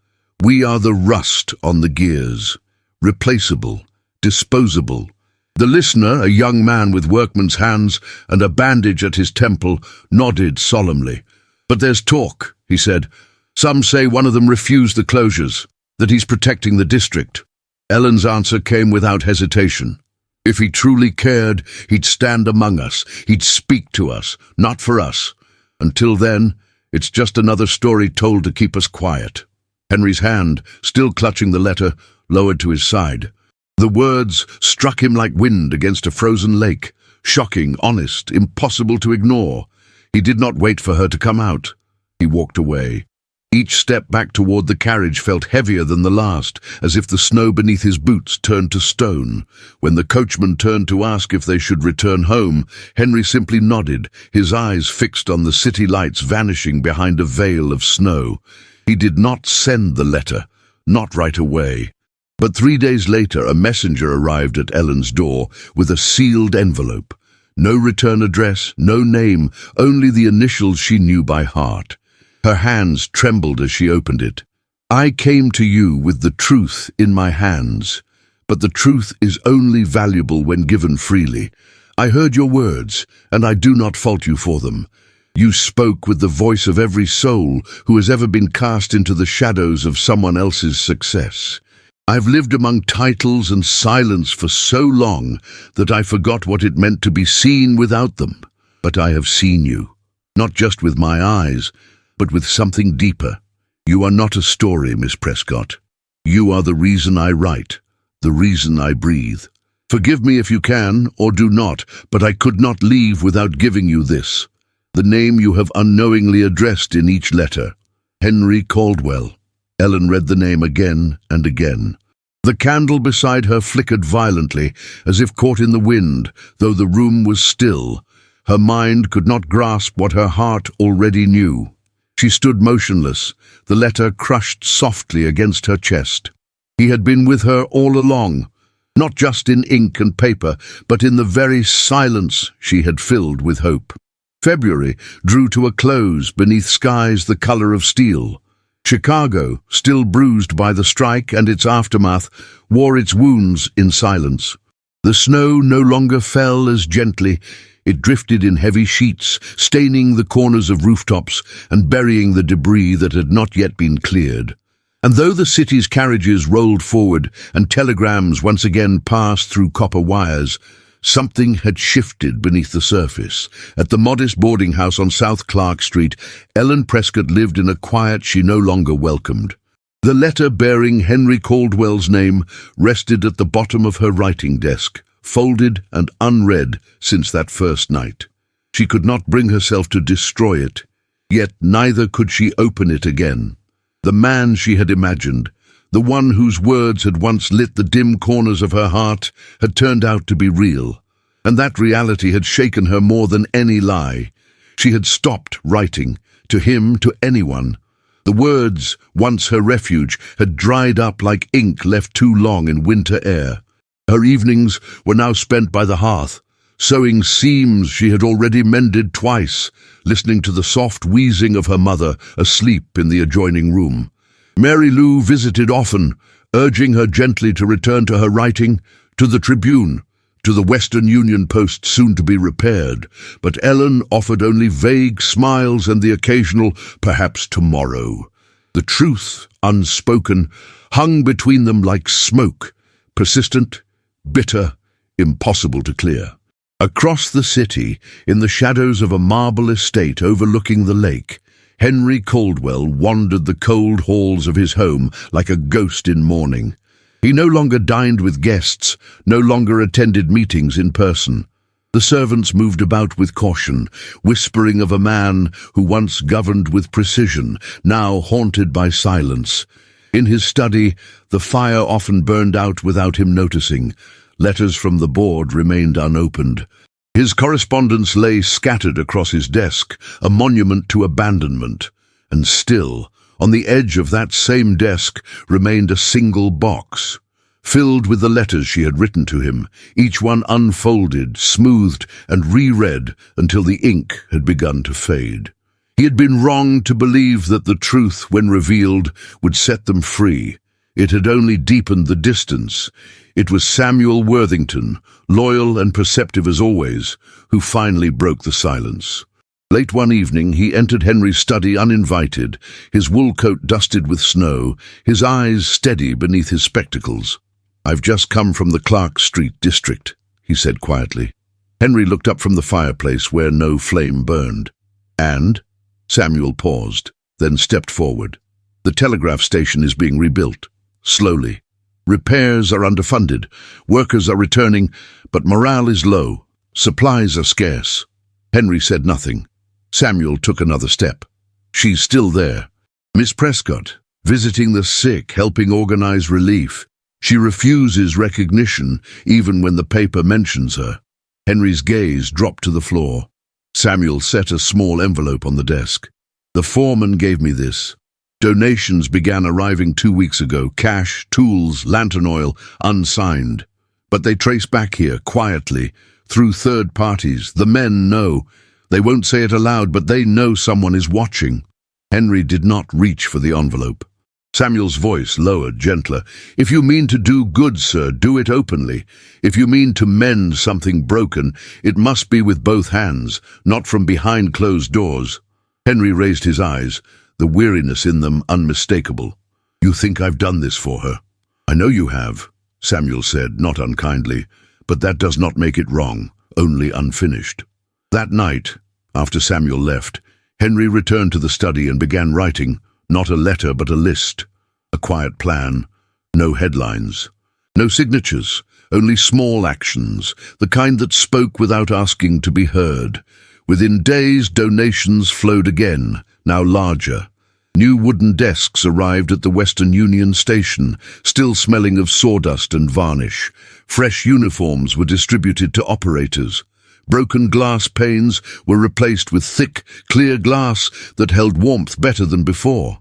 we are the rust on the gears, replaceable, disposable." The listener, a young man with workman's hands and a bandage at his temple, nodded solemnly. "But there's talk," he said. "Some say one of them refused the closures, that he's protecting the district." Ellen's answer came without hesitation. If he truly cared, he'd stand among us. He'd speak to us, not for us. Until then, it's just another story told to keep us quiet. Henry's hand, still clutching the letter, lowered to his side. The words struck him like wind against a frozen lake, shocking, honest, impossible to ignore. He did not wait for her to come out. He walked away. Each step back toward the carriage felt heavier than the last, as if the snow beneath his boots turned to stone. When the coachman turned to ask if they should return home, Henry simply nodded, his eyes fixed on the city lights vanishing behind a veil of snow. He did not send the letter, not right away. But 3 days later, a messenger arrived at Ellen's door with a sealed envelope. No return address, no name, only the initials she knew by heart. Her hands trembled as she opened it. I came to you with the truth in my hands, but the truth is only valuable when given freely. I heard your words, and I do not fault you for them. You spoke with the voice of every soul who has ever been cast into the shadows of someone else's success. I've lived among titles and silence for so long that I forgot what it meant to be seen without them. But I have seen you, not just with my eyes, but with something deeper. You are not a story, Miss Prescott. You are the reason I write, the reason I breathe. Forgive me if you can, or do not, but I could not leave without giving you this. The name you have unknowingly addressed in each letter. Henry Caldwell. Ellen read the name again and again. The candle beside her flickered violently, as if caught in the wind, though the room was still. Her mind could not grasp what her heart already knew. She stood motionless, the letter crushed softly against her chest. He had been with her all along, not just in ink and paper, but in the very silence she had filled with hope. February drew to a close beneath skies the color of steel. Chicago, still bruised by the strike and its aftermath, wore its wounds in silence. The snow no longer fell as gently. It drifted in heavy sheets, staining the corners of rooftops and burying the debris that had not yet been cleared. And though the city's carriages rolled forward and telegrams once again passed through copper wires, something had shifted beneath the surface. At the modest boarding house on South Clark Street, Ellen Prescott lived in a quiet she no longer welcomed. The letter bearing Henry Caldwell's name rested at the bottom of her writing desk, folded and unread since that first night. She could not bring herself to destroy it, yet neither could she open it again. The man she had imagined, the one whose words had once lit the dim corners of her heart, had turned out to be real, and that reality had shaken her more than any lie. She had stopped writing, to him, to anyone. The words, once her refuge, had dried up like ink left too long in winter air. Her evenings were now spent by the hearth, sewing seams she had already mended twice, listening to the soft wheezing of her mother asleep in the adjoining room. Mary Lou visited often, urging her gently to return to her writing, to the Tribune, to the Western Union Post soon to be repaired, but Ellen offered only vague smiles and the occasional, perhaps tomorrow. The truth, unspoken, hung between them like smoke, persistent, bitter, impossible to clear. Across the city, in the shadows of a marble estate overlooking the lake, Henry Caldwell wandered the cold halls of his home like a ghost in mourning. He no longer dined with guests, no longer attended meetings in person. The servants moved about with caution, whispering of a man who once governed with precision, now haunted by silence. In his study, the fire often burned out without him noticing. Letters from the board remained unopened. His correspondence lay scattered across his desk, a monument to abandonment. And still, on the edge of that same desk, remained a single box, filled with the letters she had written to him, each one unfolded, smoothed, and reread until the ink had begun to fade. He had been wrong to believe that the truth, when revealed, would set them free. It had only deepened the distance. It was Samuel Worthington, loyal and perceptive as always, who finally broke the silence. Late one evening, he entered Henry's study uninvited, his wool coat dusted with snow, his eyes steady beneath his spectacles. "I've just come from the Clark Street district," he said quietly. Henry looked up from the fireplace where no flame burned. And? Samuel paused, then stepped forward. The telegraph station is being rebuilt, slowly. Repairs are underfunded, workers are returning, but morale is low. Supplies are scarce. Henry said nothing. Samuel took another step. She's still there. Miss Prescott, visiting the sick, helping organize relief. She refuses recognition, even when the paper mentions her. Henry's gaze dropped to the floor. Samuel set a small envelope on the desk. The foreman gave me this. Donations began arriving 2 weeks ago. Cash, tools, lantern oil, unsigned. But they trace back here, quietly, through third parties. The men know. They won't say it aloud, but they know someone is watching. Henry did not reach for the envelope. Samuel's voice lowered, gentler. If you mean to do good, sir, do it openly. If you mean to mend something broken, it must be with both hands, not from behind closed doors. Henry raised his eyes, the weariness in them unmistakable. You think I've done this for her? I know you have, Samuel said, not unkindly, but that does not make it wrong, only unfinished. That night, after Samuel left, Henry returned to the study and began writing, not a letter but a list, a quiet plan, no headlines, no signatures, only small actions, the kind that spoke without asking to be heard. Within days, donations flowed again, now larger. New wooden desks arrived at the Western Union station, still smelling of sawdust and varnish. Fresh uniforms were distributed to operators. Broken glass panes were replaced with thick, clear glass that held warmth better than before.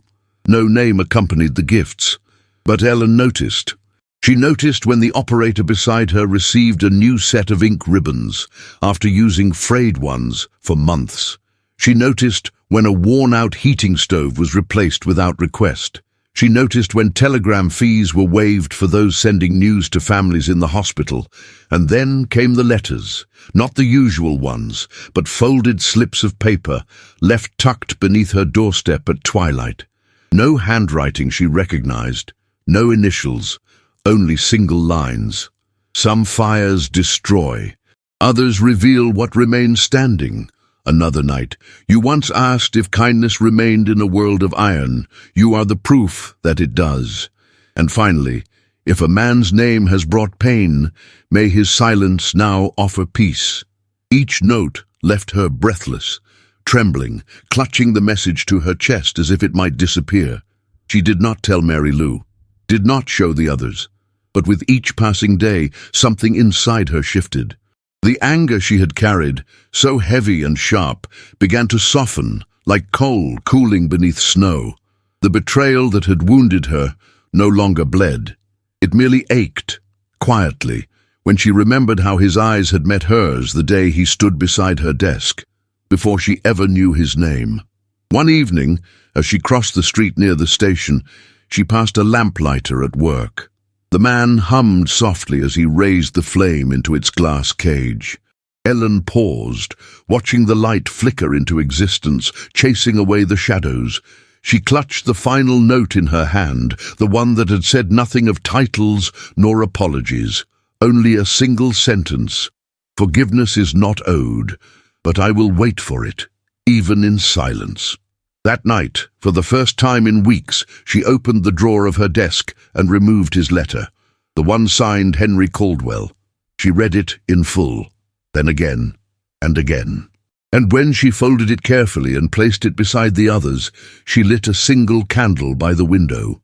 No name accompanied the gifts. But Ellen noticed. She noticed when the operator beside her received a new set of ink ribbons, after using frayed ones for months. She noticed when a worn-out heating stove was replaced without request. She noticed when telegram fees were waived for those sending news to families in the hospital. And then came the letters, not the usual ones, but folded slips of paper, left tucked beneath her doorstep at twilight. No handwriting she recognized, no initials, only single lines. Some fires destroy, others reveal what remains standing. Another night, you once asked if kindness remained in a world of iron. You are the proof that it does. And finally, if a man's name has brought pain, may his silence now offer peace. Each note left her breathless, trembling, clutching the message to her chest as if it might disappear. She did not tell Mary Lou, did not show the others. But with each passing day, something inside her shifted. The anger she had carried, so heavy and sharp, began to soften, like coal cooling beneath snow. The betrayal that had wounded her no longer bled. It merely ached, quietly, when she remembered how his eyes had met hers the day he stood beside her desk, before she ever knew his name. One evening, as she crossed the street near the station, she passed a lamplighter at work. The man hummed softly as he raised the flame into its glass cage. Ellen paused, watching the light flicker into existence, chasing away the shadows. She clutched the final note in her hand, the one that had said nothing of titles nor apologies, only a single sentence. Forgiveness is not owed, but I will wait for it, even in silence. That night, for the first time in weeks, she opened the drawer of her desk and removed his letter, the one signed Henry Caldwell. She read it in full, then again and again. And when she folded it carefully and placed it beside the others, she lit a single candle by the window,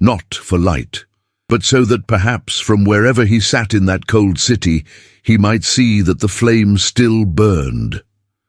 not for light, but so that perhaps from wherever he sat in that cold city, he might see that the flame still burned.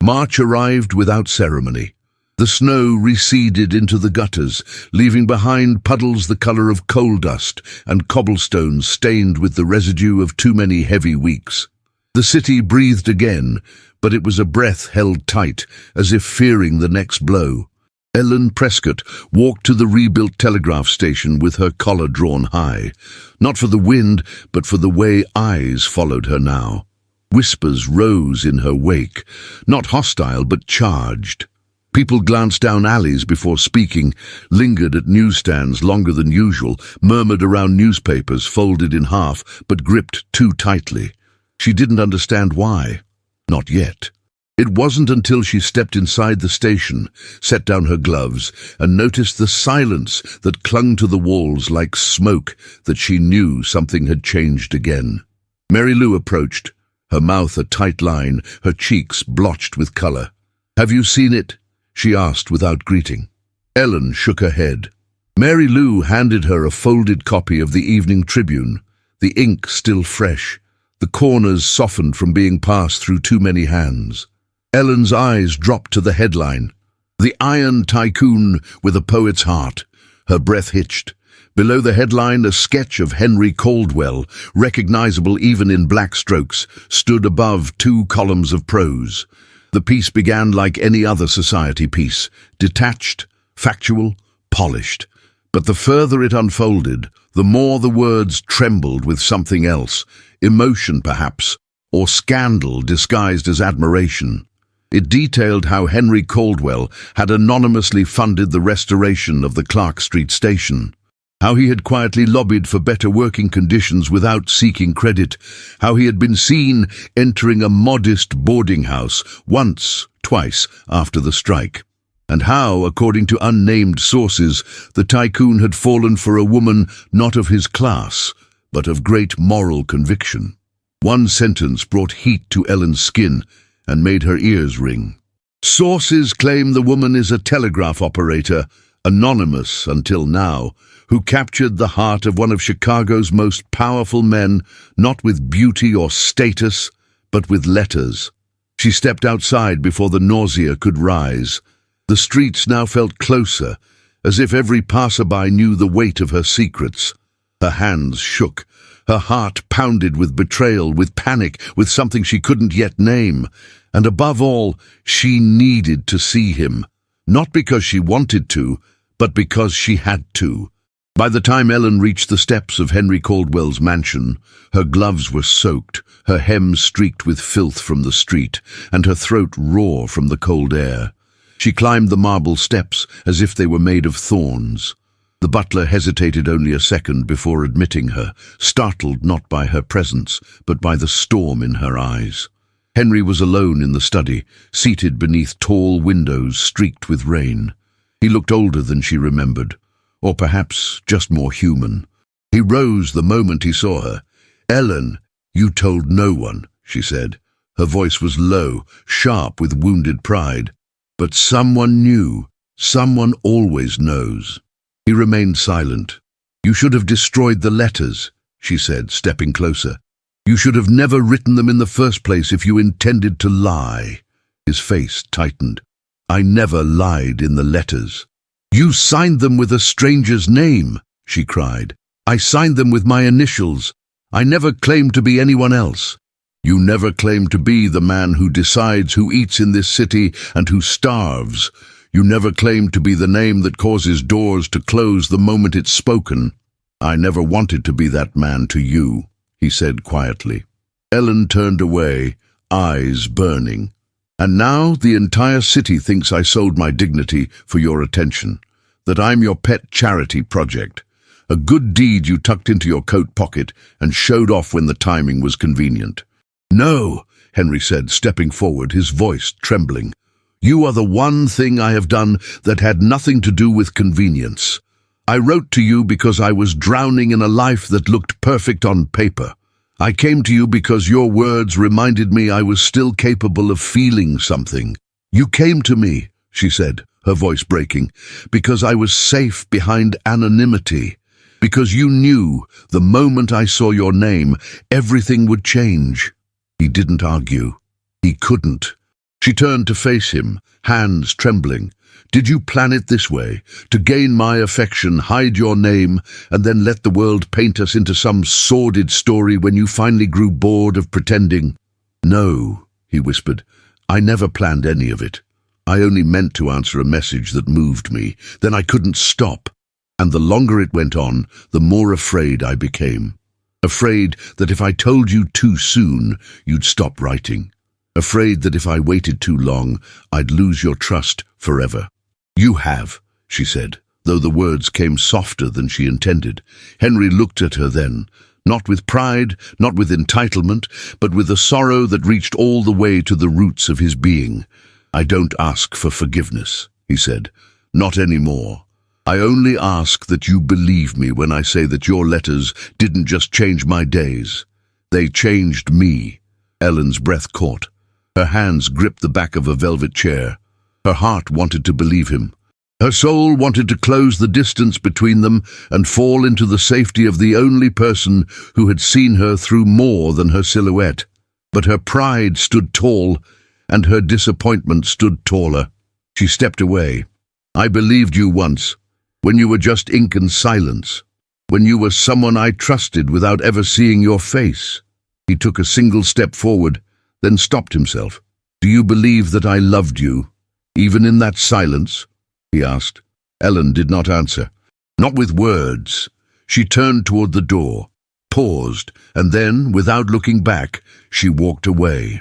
March arrived without ceremony. The snow receded into the gutters, leaving behind puddles the color of coal dust and cobblestones stained with the residue of too many heavy weeks. The city breathed again, but it was a breath held tight, as if fearing the next blow. Ellen Prescott walked to the rebuilt telegraph station with her collar drawn high, not for the wind, but for the way eyes followed her now. Whispers rose in her wake, not hostile but charged. People glanced down alleys before speaking, lingered at newsstands longer than usual, murmured around newspapers folded in half but gripped too tightly. She didn't understand why. Not yet. It wasn't until she stepped inside the station, set down her gloves, and noticed the silence that clung to the walls like smoke that she knew something had changed again. Mary Lou approached, her mouth a tight line, her cheeks blotched with colour. "Have you seen it?" she asked without greeting. Ellen shook her head. Mary Lou handed her a folded copy of the Evening Tribune, the ink still fresh, the corners softened from being passed through too many hands. Ellen's eyes dropped to the headline, "The Iron Tycoon with a Poet's Heart." Her breath hitched. Below the headline, a sketch of Henry Caldwell, recognizable even in black strokes, stood above 2 columns of prose. The piece began like any other society piece, detached, factual, polished. But the further it unfolded, the more the words trembled with something else, emotion perhaps, or scandal disguised as admiration. It detailed how Henry Caldwell had anonymously funded the restoration of the Clark Street station, how he had quietly lobbied for better working conditions without seeking credit, how he had been seen entering a modest boarding house twice after the strike, and how, according to unnamed sources, the tycoon had fallen for a woman not of his class, but of great moral conviction. One sentence brought heat to Ellen's skin and made her ears ring. "Sources claim the woman is a telegraph operator, anonymous until now, who captured the heart of one of Chicago's most powerful men, not with beauty or status, but with letters." She stepped outside before the nausea could rise. The streets now felt closer, as if every passerby knew the weight of her secrets. Her hands shook. Her heart pounded with betrayal, with panic, with something she couldn't yet name. And above all, she needed to see him. Not because she wanted to, but because she had to. By the time Ellen reached the steps of Henry Caldwell's mansion, her gloves were soaked, her hem streaked with filth from the street, and her throat raw from the cold air. She climbed the marble steps as if they were made of thorns. The butler hesitated only a second before admitting her, startled not by her presence, but by the storm in her eyes. Henry was alone in the study, seated beneath tall windows streaked with rain. He looked older than she remembered, or perhaps just more human. He rose the moment he saw her. "Ellen, you told no one," she said. Her voice was low, sharp with wounded pride. "But someone knew. Someone always knows." He remained silent. "You should have destroyed the letters," she said, stepping closer. "You should have never written them in the first place if you intended to lie." His face tightened. "I never lied in the letters." "You signed them with a stranger's name," she cried. "I signed them with my initials. I never claimed to be anyone else." "You never claimed to be the man who decides who eats in this city and who starves. You never claimed to be the name that causes doors to close the moment it's spoken." "I never wanted to be that man to you," he said quietly. Ellen turned away, eyes burning. "And now the entire city thinks I sold my dignity for your attention, that I'm your pet charity project, a good deed you tucked into your coat pocket and showed off when the timing was convenient." "No," Henry said, stepping forward, his voice trembling. "You are the one thing I have done that had nothing to do with convenience. I wrote to you because I was drowning in a life that looked perfect on paper. I came to you because your words reminded me I was still capable of feeling something. You came to me," she said, her voice breaking, "because I was safe behind anonymity, because you knew the moment I saw your name, everything would change." He didn't argue. He couldn't. She turned to face him, hands trembling. "Did you plan it this way, to gain my affection, hide your name, and then let the world paint us into some sordid story when you finally grew bored of pretending?" "No," he whispered. "I never planned any of it. I only meant to answer a message that moved me. Then I couldn't stop. And the longer it went on, the more afraid I became. Afraid that if I told you too soon, you'd stop writing. Afraid that if I waited too long, I'd lose your trust forever." "You have," she said, though the words came softer than she intended. Henry looked at her then, Not with pride, not with entitlement, but with a sorrow that reached all the way to the roots of his being. "I don't ask for forgiveness," he said. "Not anymore. I only ask that you believe me when I say that your letters didn't just change my days. They changed me." Ellen's breath caught. Her hands gripped the back of a velvet chair. Her heart wanted to believe him. Her soul wanted to close the distance between them and fall into the safety of the only person who had seen her through more than her silhouette. But her pride stood tall, and her disappointment stood taller. She stepped away. "I believed you once, when you were just ink and silence, when you were someone I trusted without ever seeing your face." He took a single step forward, then stopped himself. "Do you believe that I loved you, even in that silence?" he asked. Ellen did not answer. Not with words. She turned toward the door, paused, and then, without looking back, she walked away.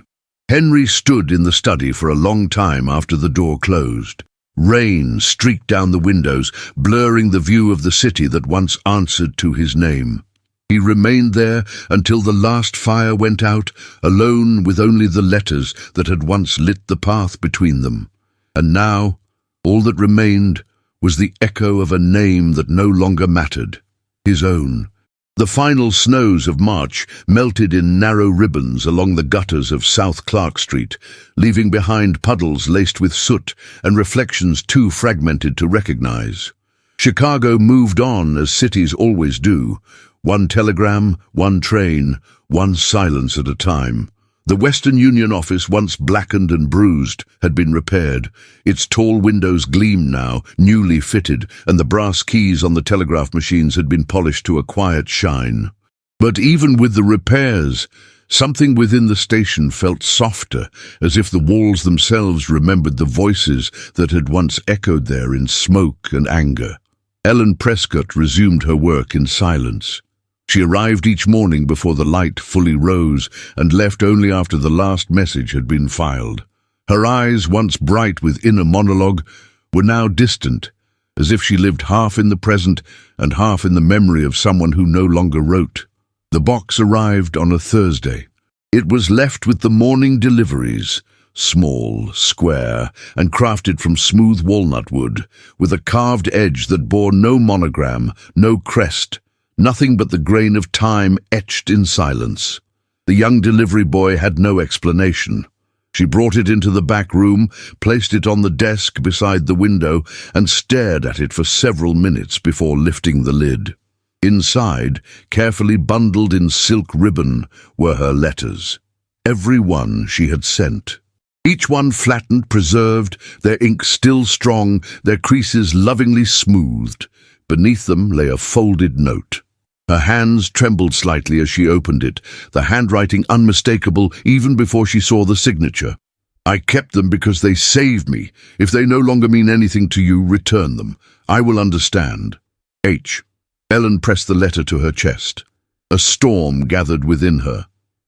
Henry stood in the study for a long time after the door closed. Rain streaked down the windows, blurring the view of the city that once answered to his name. He remained there until the last fire went out, alone with only the letters that had once lit the path between them. And now, all that remained was the echo of a name that no longer mattered, his own. The final snows of March melted in narrow ribbons along the gutters of South Clark Street, leaving behind puddles laced with soot and reflections too fragmented to recognize. Chicago moved on as cities always do, one telegram, one train, one silence at a time. The Western Union office, once blackened and bruised, had been repaired. Its tall windows gleamed now, newly fitted, and the brass keys on the telegraph machines had been polished to a quiet shine. But even with the repairs, something within the station felt softer, as if the walls themselves remembered the voices that had once echoed there in smoke and anger. Ellen Prescott resumed her work in silence. She arrived each morning before the light fully rose and left only after the last message had been filed. Her eyes, once bright with inner monologue, were now distant, as if she lived half in the present and half in the memory of someone who no longer wrote. The box arrived on a Thursday. It was left with the morning deliveries, small, square, and crafted from smooth walnut wood, with a carved edge that bore no monogram, no crest, nothing but the grain of time etched in silence. The young delivery boy had no explanation. She brought it into the back room, placed it on the desk beside the window, and stared at it for several minutes before lifting the lid. Inside, carefully bundled in silk ribbon, were her letters. Every one she had sent. Each one flattened, preserved, their ink still strong, their creases lovingly smoothed. Beneath them lay a folded note. Her hands trembled slightly as she opened it, the handwriting unmistakable even before she saw the signature. "I kept them because they saved me. If they no longer mean anything to you, return them. I will understand. H." Ellen pressed the letter to her chest. A storm gathered within her,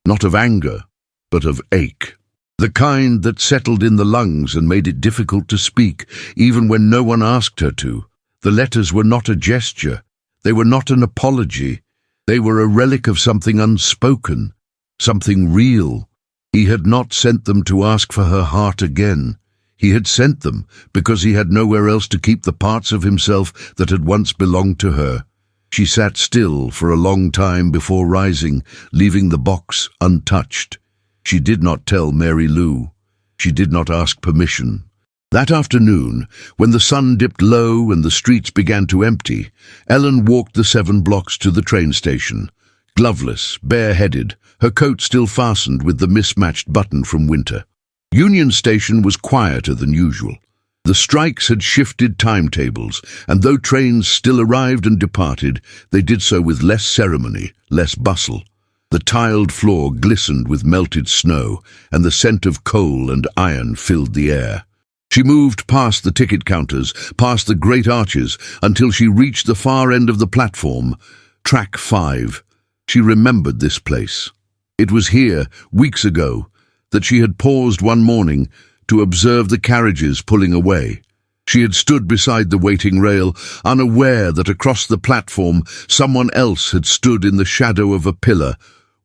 not of anger, but of ache. The kind that settled in the lungs and made it difficult to speak, even when no one asked her to. The letters were not a gesture. They were not an apology. They were a relic of something unspoken, something real. He had not sent them to ask for her heart again. He had sent them because he had nowhere else to keep the parts of himself that had once belonged to her. She sat still for a long time before rising, leaving the box untouched. She did not tell Mary Lou. She did not ask permission. That afternoon, when the sun dipped low and the streets began to empty, Ellen walked the 7 blocks to the train station. Gloveless, bareheaded, her coat still fastened with the mismatched button from winter. Union Station was quieter than usual. The strikes had shifted timetables, and though trains still arrived and departed, they did so with less ceremony, less bustle. The tiled floor glistened with melted snow, and the scent of coal and iron filled the air. She moved past the ticket counters, past the great arches, until she reached the far end of the platform, track 5. She remembered this place. It was here, weeks ago, that she had paused one morning to observe the carriages pulling away. She had stood beside the waiting rail, unaware that across the platform someone else had stood in the shadow of a pillar,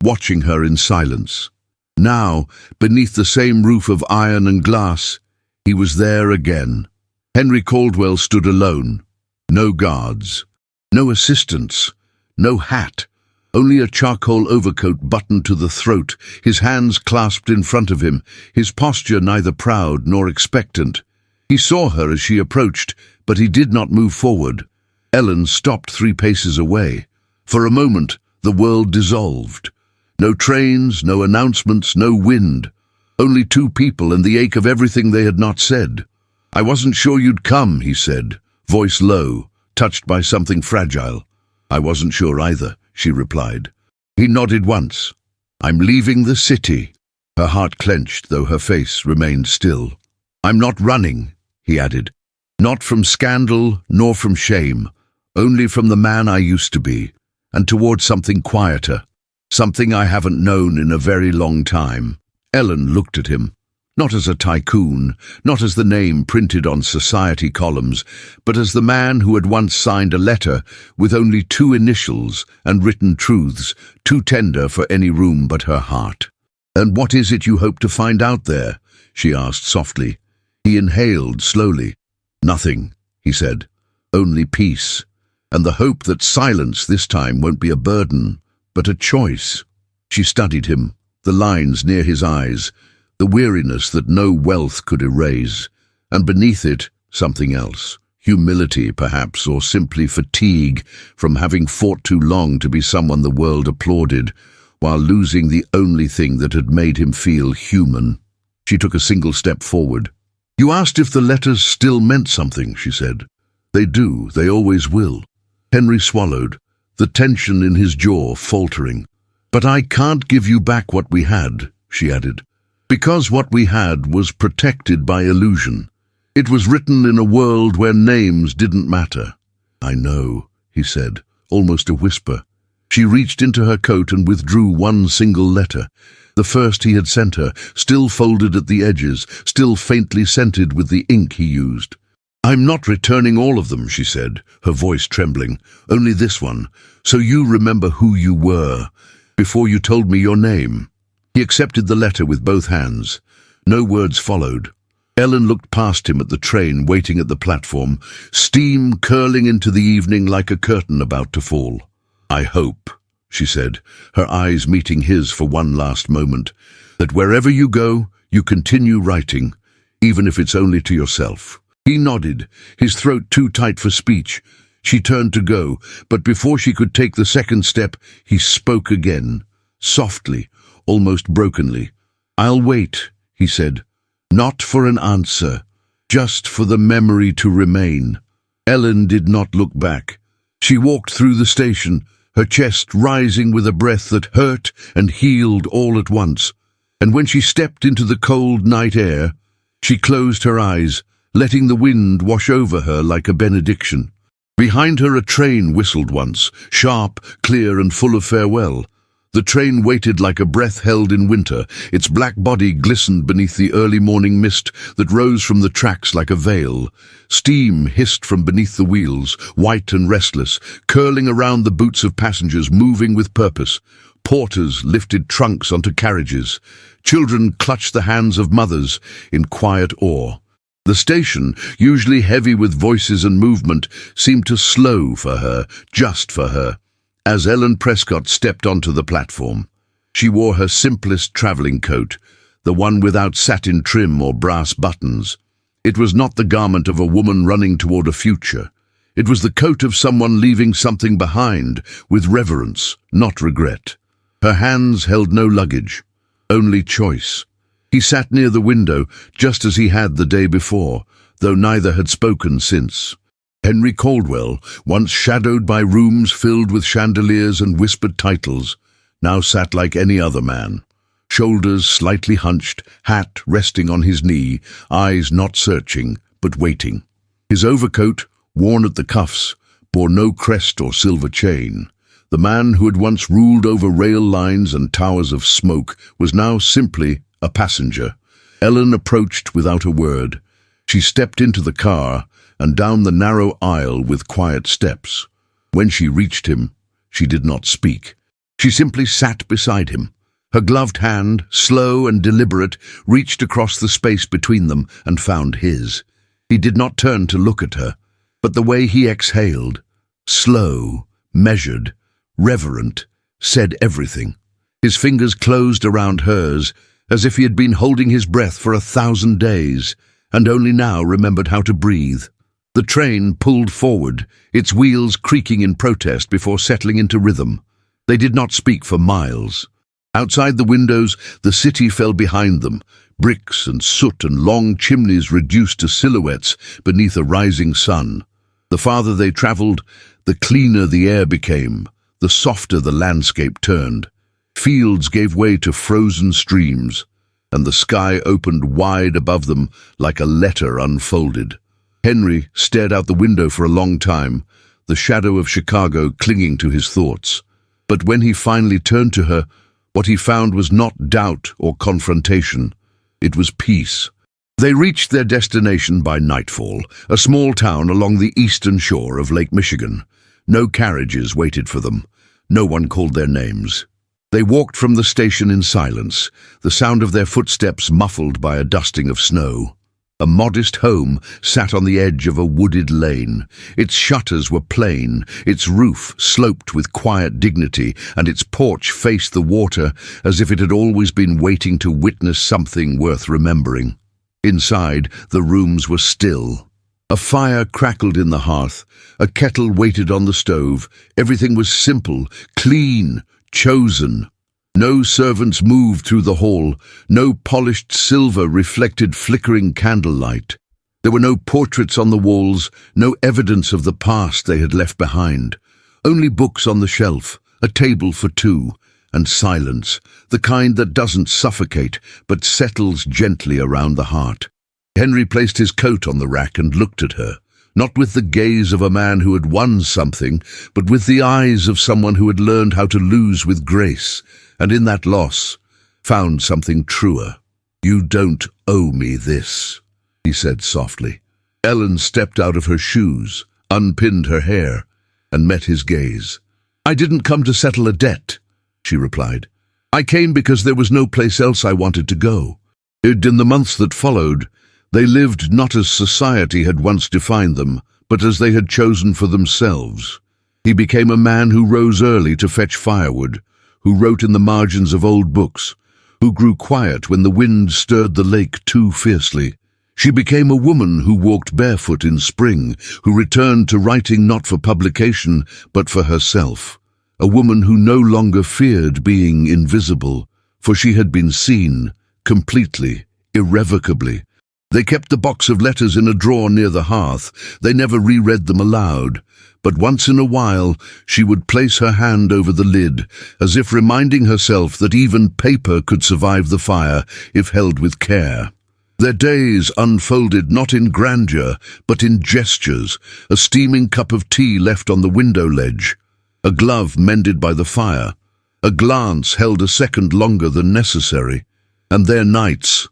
watching her in silence. Now, beneath the same roof of iron and glass, he was there again. Henry Caldwell stood alone. No guards, no assistants, no hat, only a charcoal overcoat buttoned to the throat, his hands clasped in front of him, his posture neither proud nor expectant. He saw her as she approached, but he did not move forward. Ellen stopped 3 paces away. For a moment, the world dissolved. No trains, no announcements, no wind. Only 2 people and the ache of everything they had not said. "I wasn't sure you'd come," he said, voice low, touched by something fragile. "I wasn't sure either," she replied. He nodded once. "I'm leaving the city." Her heart clenched, though her face remained still. "I'm not running," he added. "Not from scandal, nor from shame. Only from the man I used to be, and towards something quieter. Something I haven't known in a very long time." Ellen looked at him. Not as a tycoon, not as the name printed on society columns, but as the man who had once signed a letter with only 2 initials and written truths, too tender for any room but her heart. "And what is it you hope to find out there?" she asked softly. He inhaled slowly. "Nothing," he said. "Only peace, and the hope that silence this time won't be a burden, but a choice." She studied him, the lines near his eyes, the weariness that no wealth could erase, and beneath it, something else. Humility, perhaps, or simply fatigue from having fought too long to be someone the world applauded, while losing the only thing that had made him feel human. She took a single step forward. "You asked if the letters still meant something," she said. "They do, they always will." Henry swallowed, the tension in his jaw faltering. "But I can't give you back what we had," she added. "Because what we had was protected by illusion. It was written in a world where names didn't matter." "I know," he said, almost a whisper. She reached into her coat and withdrew 1 single letter, the first he had sent her, still folded at the edges, still faintly scented with the ink he used. "I'm not returning all of them," she said, her voice trembling. "Only this one, so you remember who you were, before you told me your name." He accepted the letter with both hands. No words followed. Ellen looked past him at the train waiting at the platform, steam curling into the evening like a curtain about to fall. "I hope," she said, her eyes meeting his for one last moment, "that wherever you go, you continue writing, even if it's only to yourself." He nodded, his throat too tight for speech. She turned to go, but before she could take the second step, he spoke again, softly, almost brokenly. "I'll wait," he said, "not for an answer, just for the memory to remain." Ellen did not look back. She walked through the station, her chest rising with a breath that hurt and healed all at once. And when she stepped into the cold night air, she closed her eyes, letting the wind wash over her like a benediction. Behind her a train whistled once, sharp, clear and full of farewell. The train waited like a breath held in winter. Its black body glistened beneath the early morning mist that rose from the tracks like a veil. Steam hissed from beneath the wheels, white and restless, curling around the boots of passengers moving with purpose. Porters lifted trunks onto carriages. Children clutched the hands of mothers in quiet awe. The station, usually heavy with voices and movement, seemed to slow for her, just for her. As Ellen Prescott stepped onto the platform, she wore her simplest travelling coat, the one without satin trim or brass buttons. It was not the garment of a woman running toward a future. It was the coat of someone leaving something behind, with reverence, not regret. Her hands held no luggage, only choice. He sat near the window, just as he had the day before, though neither had spoken since. Henry Caldwell, once shadowed by rooms filled with chandeliers and whispered titles, now sat like any other man, shoulders slightly hunched, hat resting on his knee, eyes not searching, but waiting. His overcoat, worn at the cuffs, bore no crest or silver chain. The man who had once ruled over rail lines and towers of smoke was now simply a passenger. Ellen approached without a word. She stepped into the car and down the narrow aisle with quiet steps. When she reached him, she did not speak. She simply sat beside him. Her gloved hand, slow and deliberate, reached across the space between them and found his. He did not turn to look at her, but the way he exhaled, slow, measured, reverent, said everything. His fingers closed around hers, as if he had been holding his breath for 1,000 days, and only now remembered how to breathe. The train pulled forward, its wheels creaking in protest before settling into rhythm. They did not speak for miles. Outside the windows, the city fell behind them, bricks and soot and long chimneys reduced to silhouettes beneath a rising sun. The farther they travelled, the cleaner the air became, the softer the landscape turned. Fields gave way to frozen streams, and the sky opened wide above them like a letter unfolded. Henry stared out the window for a long time, the shadow of Chicago clinging to his thoughts. But when he finally turned to her, what he found was not doubt or confrontation. It was peace. They reached their destination by nightfall, a small town along the eastern shore of Lake Michigan. No carriages waited for them. No one called their names. They walked from the station in silence, the sound of their footsteps muffled by a dusting of snow. A modest home sat on the edge of a wooded lane. Its shutters were plain, its roof sloped with quiet dignity, and its porch faced the water as if it had always been waiting to witness something worth remembering. Inside, the rooms were still. A fire crackled in the hearth, a kettle waited on the stove. Everything was simple, clean, chosen. No servants moved through the hall, no polished silver reflected flickering candlelight. There were no portraits on the walls, no evidence of the past they had left behind. Only books on the shelf, a table for two, and silence, the kind that doesn't suffocate, but settles gently around the heart. Henry placed his coat on the rack and looked at her, not with the gaze of a man who had won something, but with the eyes of someone who had learned how to lose with grace, and in that loss, found something truer. "You don't owe me this," he said softly. Ellen stepped out of her shoes, unpinned her hair, and met his gaze. "I didn't come to settle a debt," she replied. "I came because there was no place else I wanted to go." In the months that followed, they lived not as society had once defined them, but as they had chosen for themselves. He became a man who rose early to fetch firewood, who wrote in the margins of old books, who grew quiet when the wind stirred the lake too fiercely. She became a woman who walked barefoot in spring, who returned to writing not for publication, but for herself. A woman who no longer feared being invisible, for she had been seen, completely, irrevocably. They kept the box of letters in a drawer near the hearth. They never reread them aloud. But once in a while she would place her hand over the lid, as if reminding herself that even paper could survive the fire if held with care. Their days unfolded not in grandeur, but in gestures, a steaming cup of tea left on the window ledge, a glove mended by the fire, a glance held a second longer than necessary. And their nights,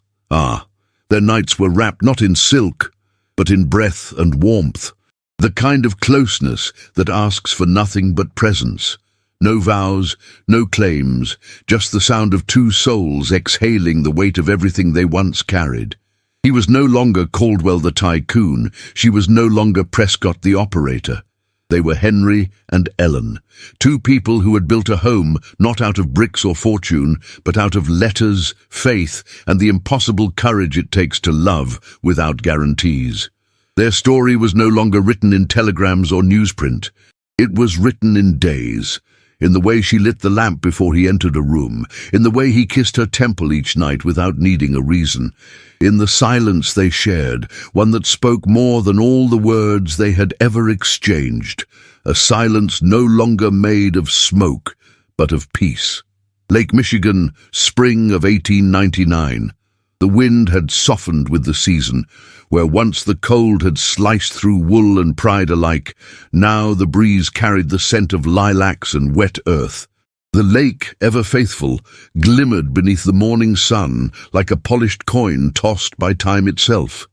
their nights were wrapped not in silk, but in breath and warmth. The kind of closeness that asks for nothing but presence. No vows, no claims, just the sound of two souls exhaling the weight of everything they once carried. He was no longer Caldwell the Tycoon, she was no longer Prescott the operator. They were Henry and Ellen, two people who had built a home not out of bricks or fortune, but out of letters, faith, and the impossible courage it takes to love without guarantees. Their story was no longer written in telegrams or newsprint. It was written in days, in the way she lit the lamp before he entered a room, in the way he kissed her temple each night without needing a reason, in the silence they shared, one that spoke more than all the words they had ever exchanged, a silence no longer made of smoke, but of peace. Lake Michigan, spring of 1899. The wind had softened with the season. Where once the cold had sliced through wool and pride alike, now the breeze carried the scent of lilacs and wet earth. The lake, ever faithful, glimmered beneath the morning sun like a polished coin tossed by time itself.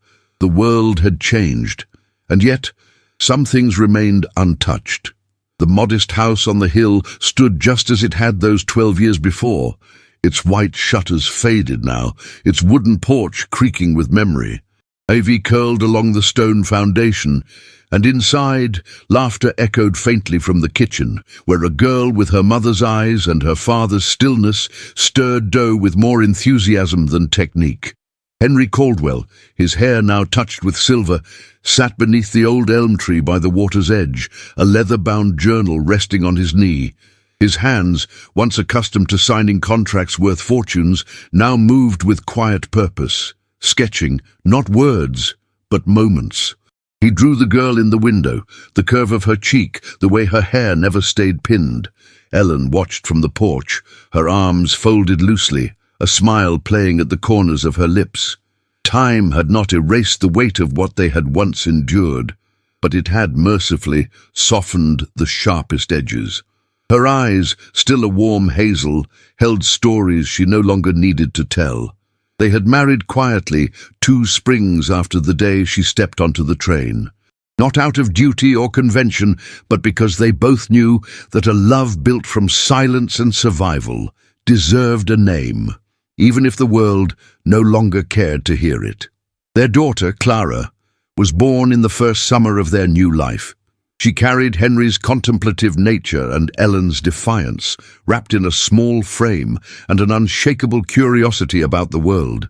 The world had changed, and yet some things remained untouched. The modest house on the hill stood just as it had those 12 years before, its white shutters faded now, its wooden porch creaking with memory. Ivy curled along the stone foundation, and inside, laughter echoed faintly from the kitchen, where a girl with her mother's eyes and her father's stillness stirred dough with more enthusiasm than technique. Henry Caldwell, his hair now touched with silver, sat beneath the old elm tree by the water's edge, a leather-bound journal resting on his knee. His hands, once accustomed to signing contracts worth fortunes, now moved with quiet purpose, sketching, not words, but moments. He drew the girl in the window, the curve of her cheek, the way her hair never stayed pinned. Ellen watched from the porch, her arms folded loosely, a smile playing at the corners of her lips. Time had not erased the weight of what they had once endured, but it had mercifully softened the sharpest edges. Her eyes, still a warm hazel, held stories she no longer needed to tell. They had married quietly 2 springs after the day she stepped onto the train. Not out of duty or convention, but because they both knew that a love built from silence and survival deserved a name, even if the world no longer cared to hear it. Their daughter, Clara, was born in the first summer of their new life. She carried Henry's contemplative nature and Ellen's defiance, wrapped in a small frame and an unshakable curiosity about the world.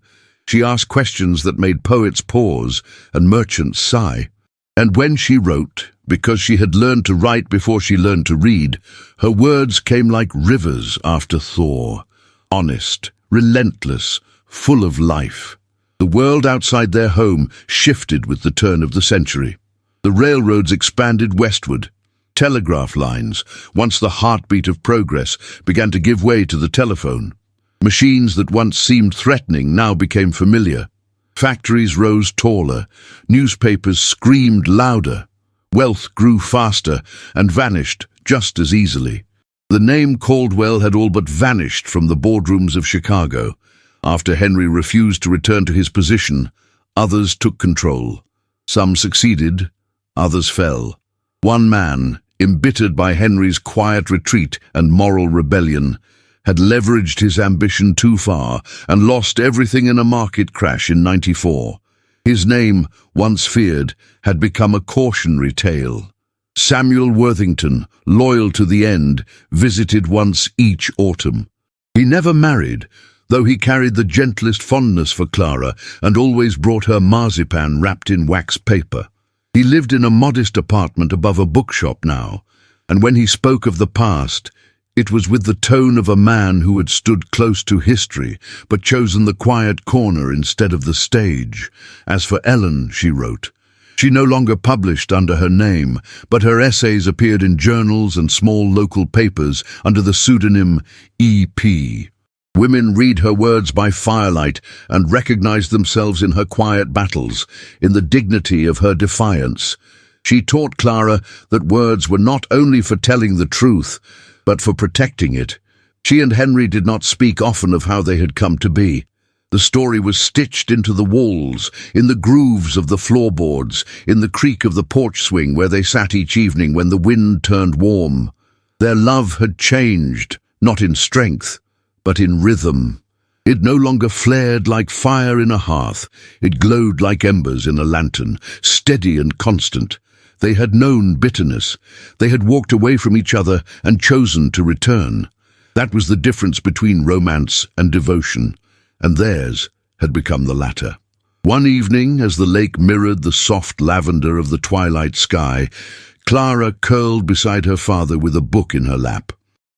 She asked questions that made poets pause and merchants sigh. And when she wrote, because she had learned to write before she learned to read, her words came like rivers after thaw, honest, relentless, full of life. The world outside their home shifted with the turn of the century. The railroads expanded westward. Telegraph lines, once the heartbeat of progress, began to give way to the telephone. Machines that once seemed threatening now became familiar. Factories rose taller. Newspapers screamed louder. Wealth grew faster and vanished just as easily. The name Caldwell had all but vanished from the boardrooms of Chicago. After Henry refused to return to his position, others took control. Some succeeded, others fell. One man, embittered by Henry's quiet retreat and moral rebellion, had leveraged his ambition too far and lost everything in a market crash in '94. His name, once feared, had become a cautionary tale. Samuel Worthington, loyal to the end, visited once each autumn. He never married, though he carried the gentlest fondness for Clara and always brought her marzipan wrapped in wax paper. He lived in a modest apartment above a bookshop now, and when he spoke of the past, it was with the tone of a man who had stood close to history, but chosen the quiet corner instead of the stage. As for Ellen, she wrote, she no longer published under her name, but her essays appeared in journals and small local papers under the pseudonym E.P. Women read her words by firelight and recognized themselves in her quiet battles, in the dignity of her defiance. She taught Clara that words were not only for telling the truth, but for protecting it. She and Henry did not speak often of how they had come to be. The story was stitched into the walls, in the grooves of the floorboards, in the creak of the porch swing where they sat each evening when the wind turned warm. Their love had changed, not in strength, but in rhythm. It no longer flared like fire in a hearth. It glowed like embers in a lantern, steady and constant. They had known bitterness. They had walked away from each other and chosen to return. That was the difference between romance and devotion, and theirs had become the latter. One evening, as the lake mirrored the soft lavender of the twilight sky, Clara curled beside her father with a book in her lap.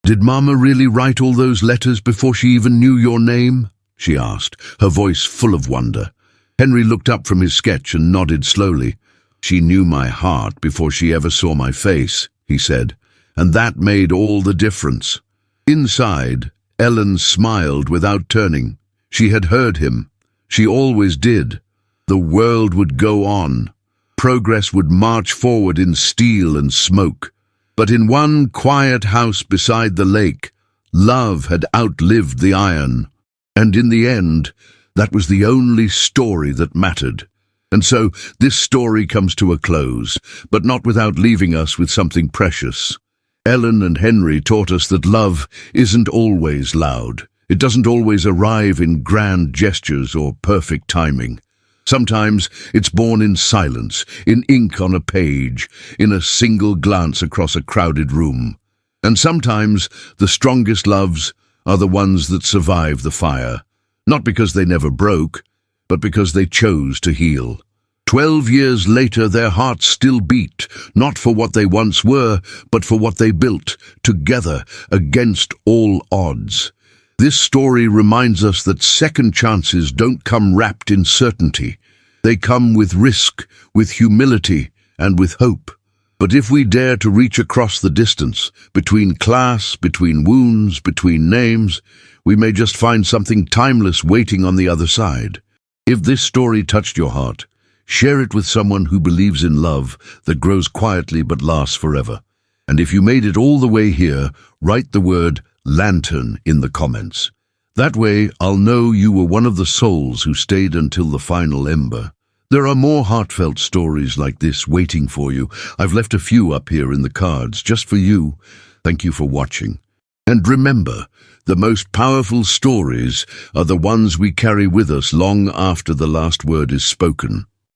"Did Mama really write all those letters before she even knew your name?" she asked, her voice full of wonder. Henry looked up from his sketch and nodded slowly. "She knew my heart before she ever saw my face," he said, and that made all the difference. Inside, Ellen smiled without turning. She had heard him. She always did. The world would go on. Progress would march forward in steel and smoke. But in one quiet house beside the lake, love had outlived the iron. And in the end, that was the only story that mattered. And so this story comes to a close, but not without leaving us with something precious. Ellen and Henry taught us that love isn't always loud. It doesn't always arrive in grand gestures or perfect timing. Sometimes it's born in silence, in ink on a page, in a single glance across a crowded room. And sometimes the strongest loves are the ones that survive the fire, not because they never broke, but because they chose to heal. 12 years later, their hearts still beat, not for what they once were, but for what they built, together, against all odds. This story reminds us that second chances don't come wrapped in certainty. They come with risk, with humility, and with hope. But if we dare to reach across the distance, between class, between wounds, between names, we may just find something timeless waiting on the other side. If this story touched your heart, share it with someone who believes in love that grows quietly but lasts forever. And if you made it all the way here, write the word lantern in the comments. That way, I'll know you were one of the souls who stayed until the final ember. There are more heartfelt stories like this waiting for you. I've left a few up here in the cards just for you. Thank you for watching. And remember, the most powerful stories are the ones we carry with us long after the last word is spoken.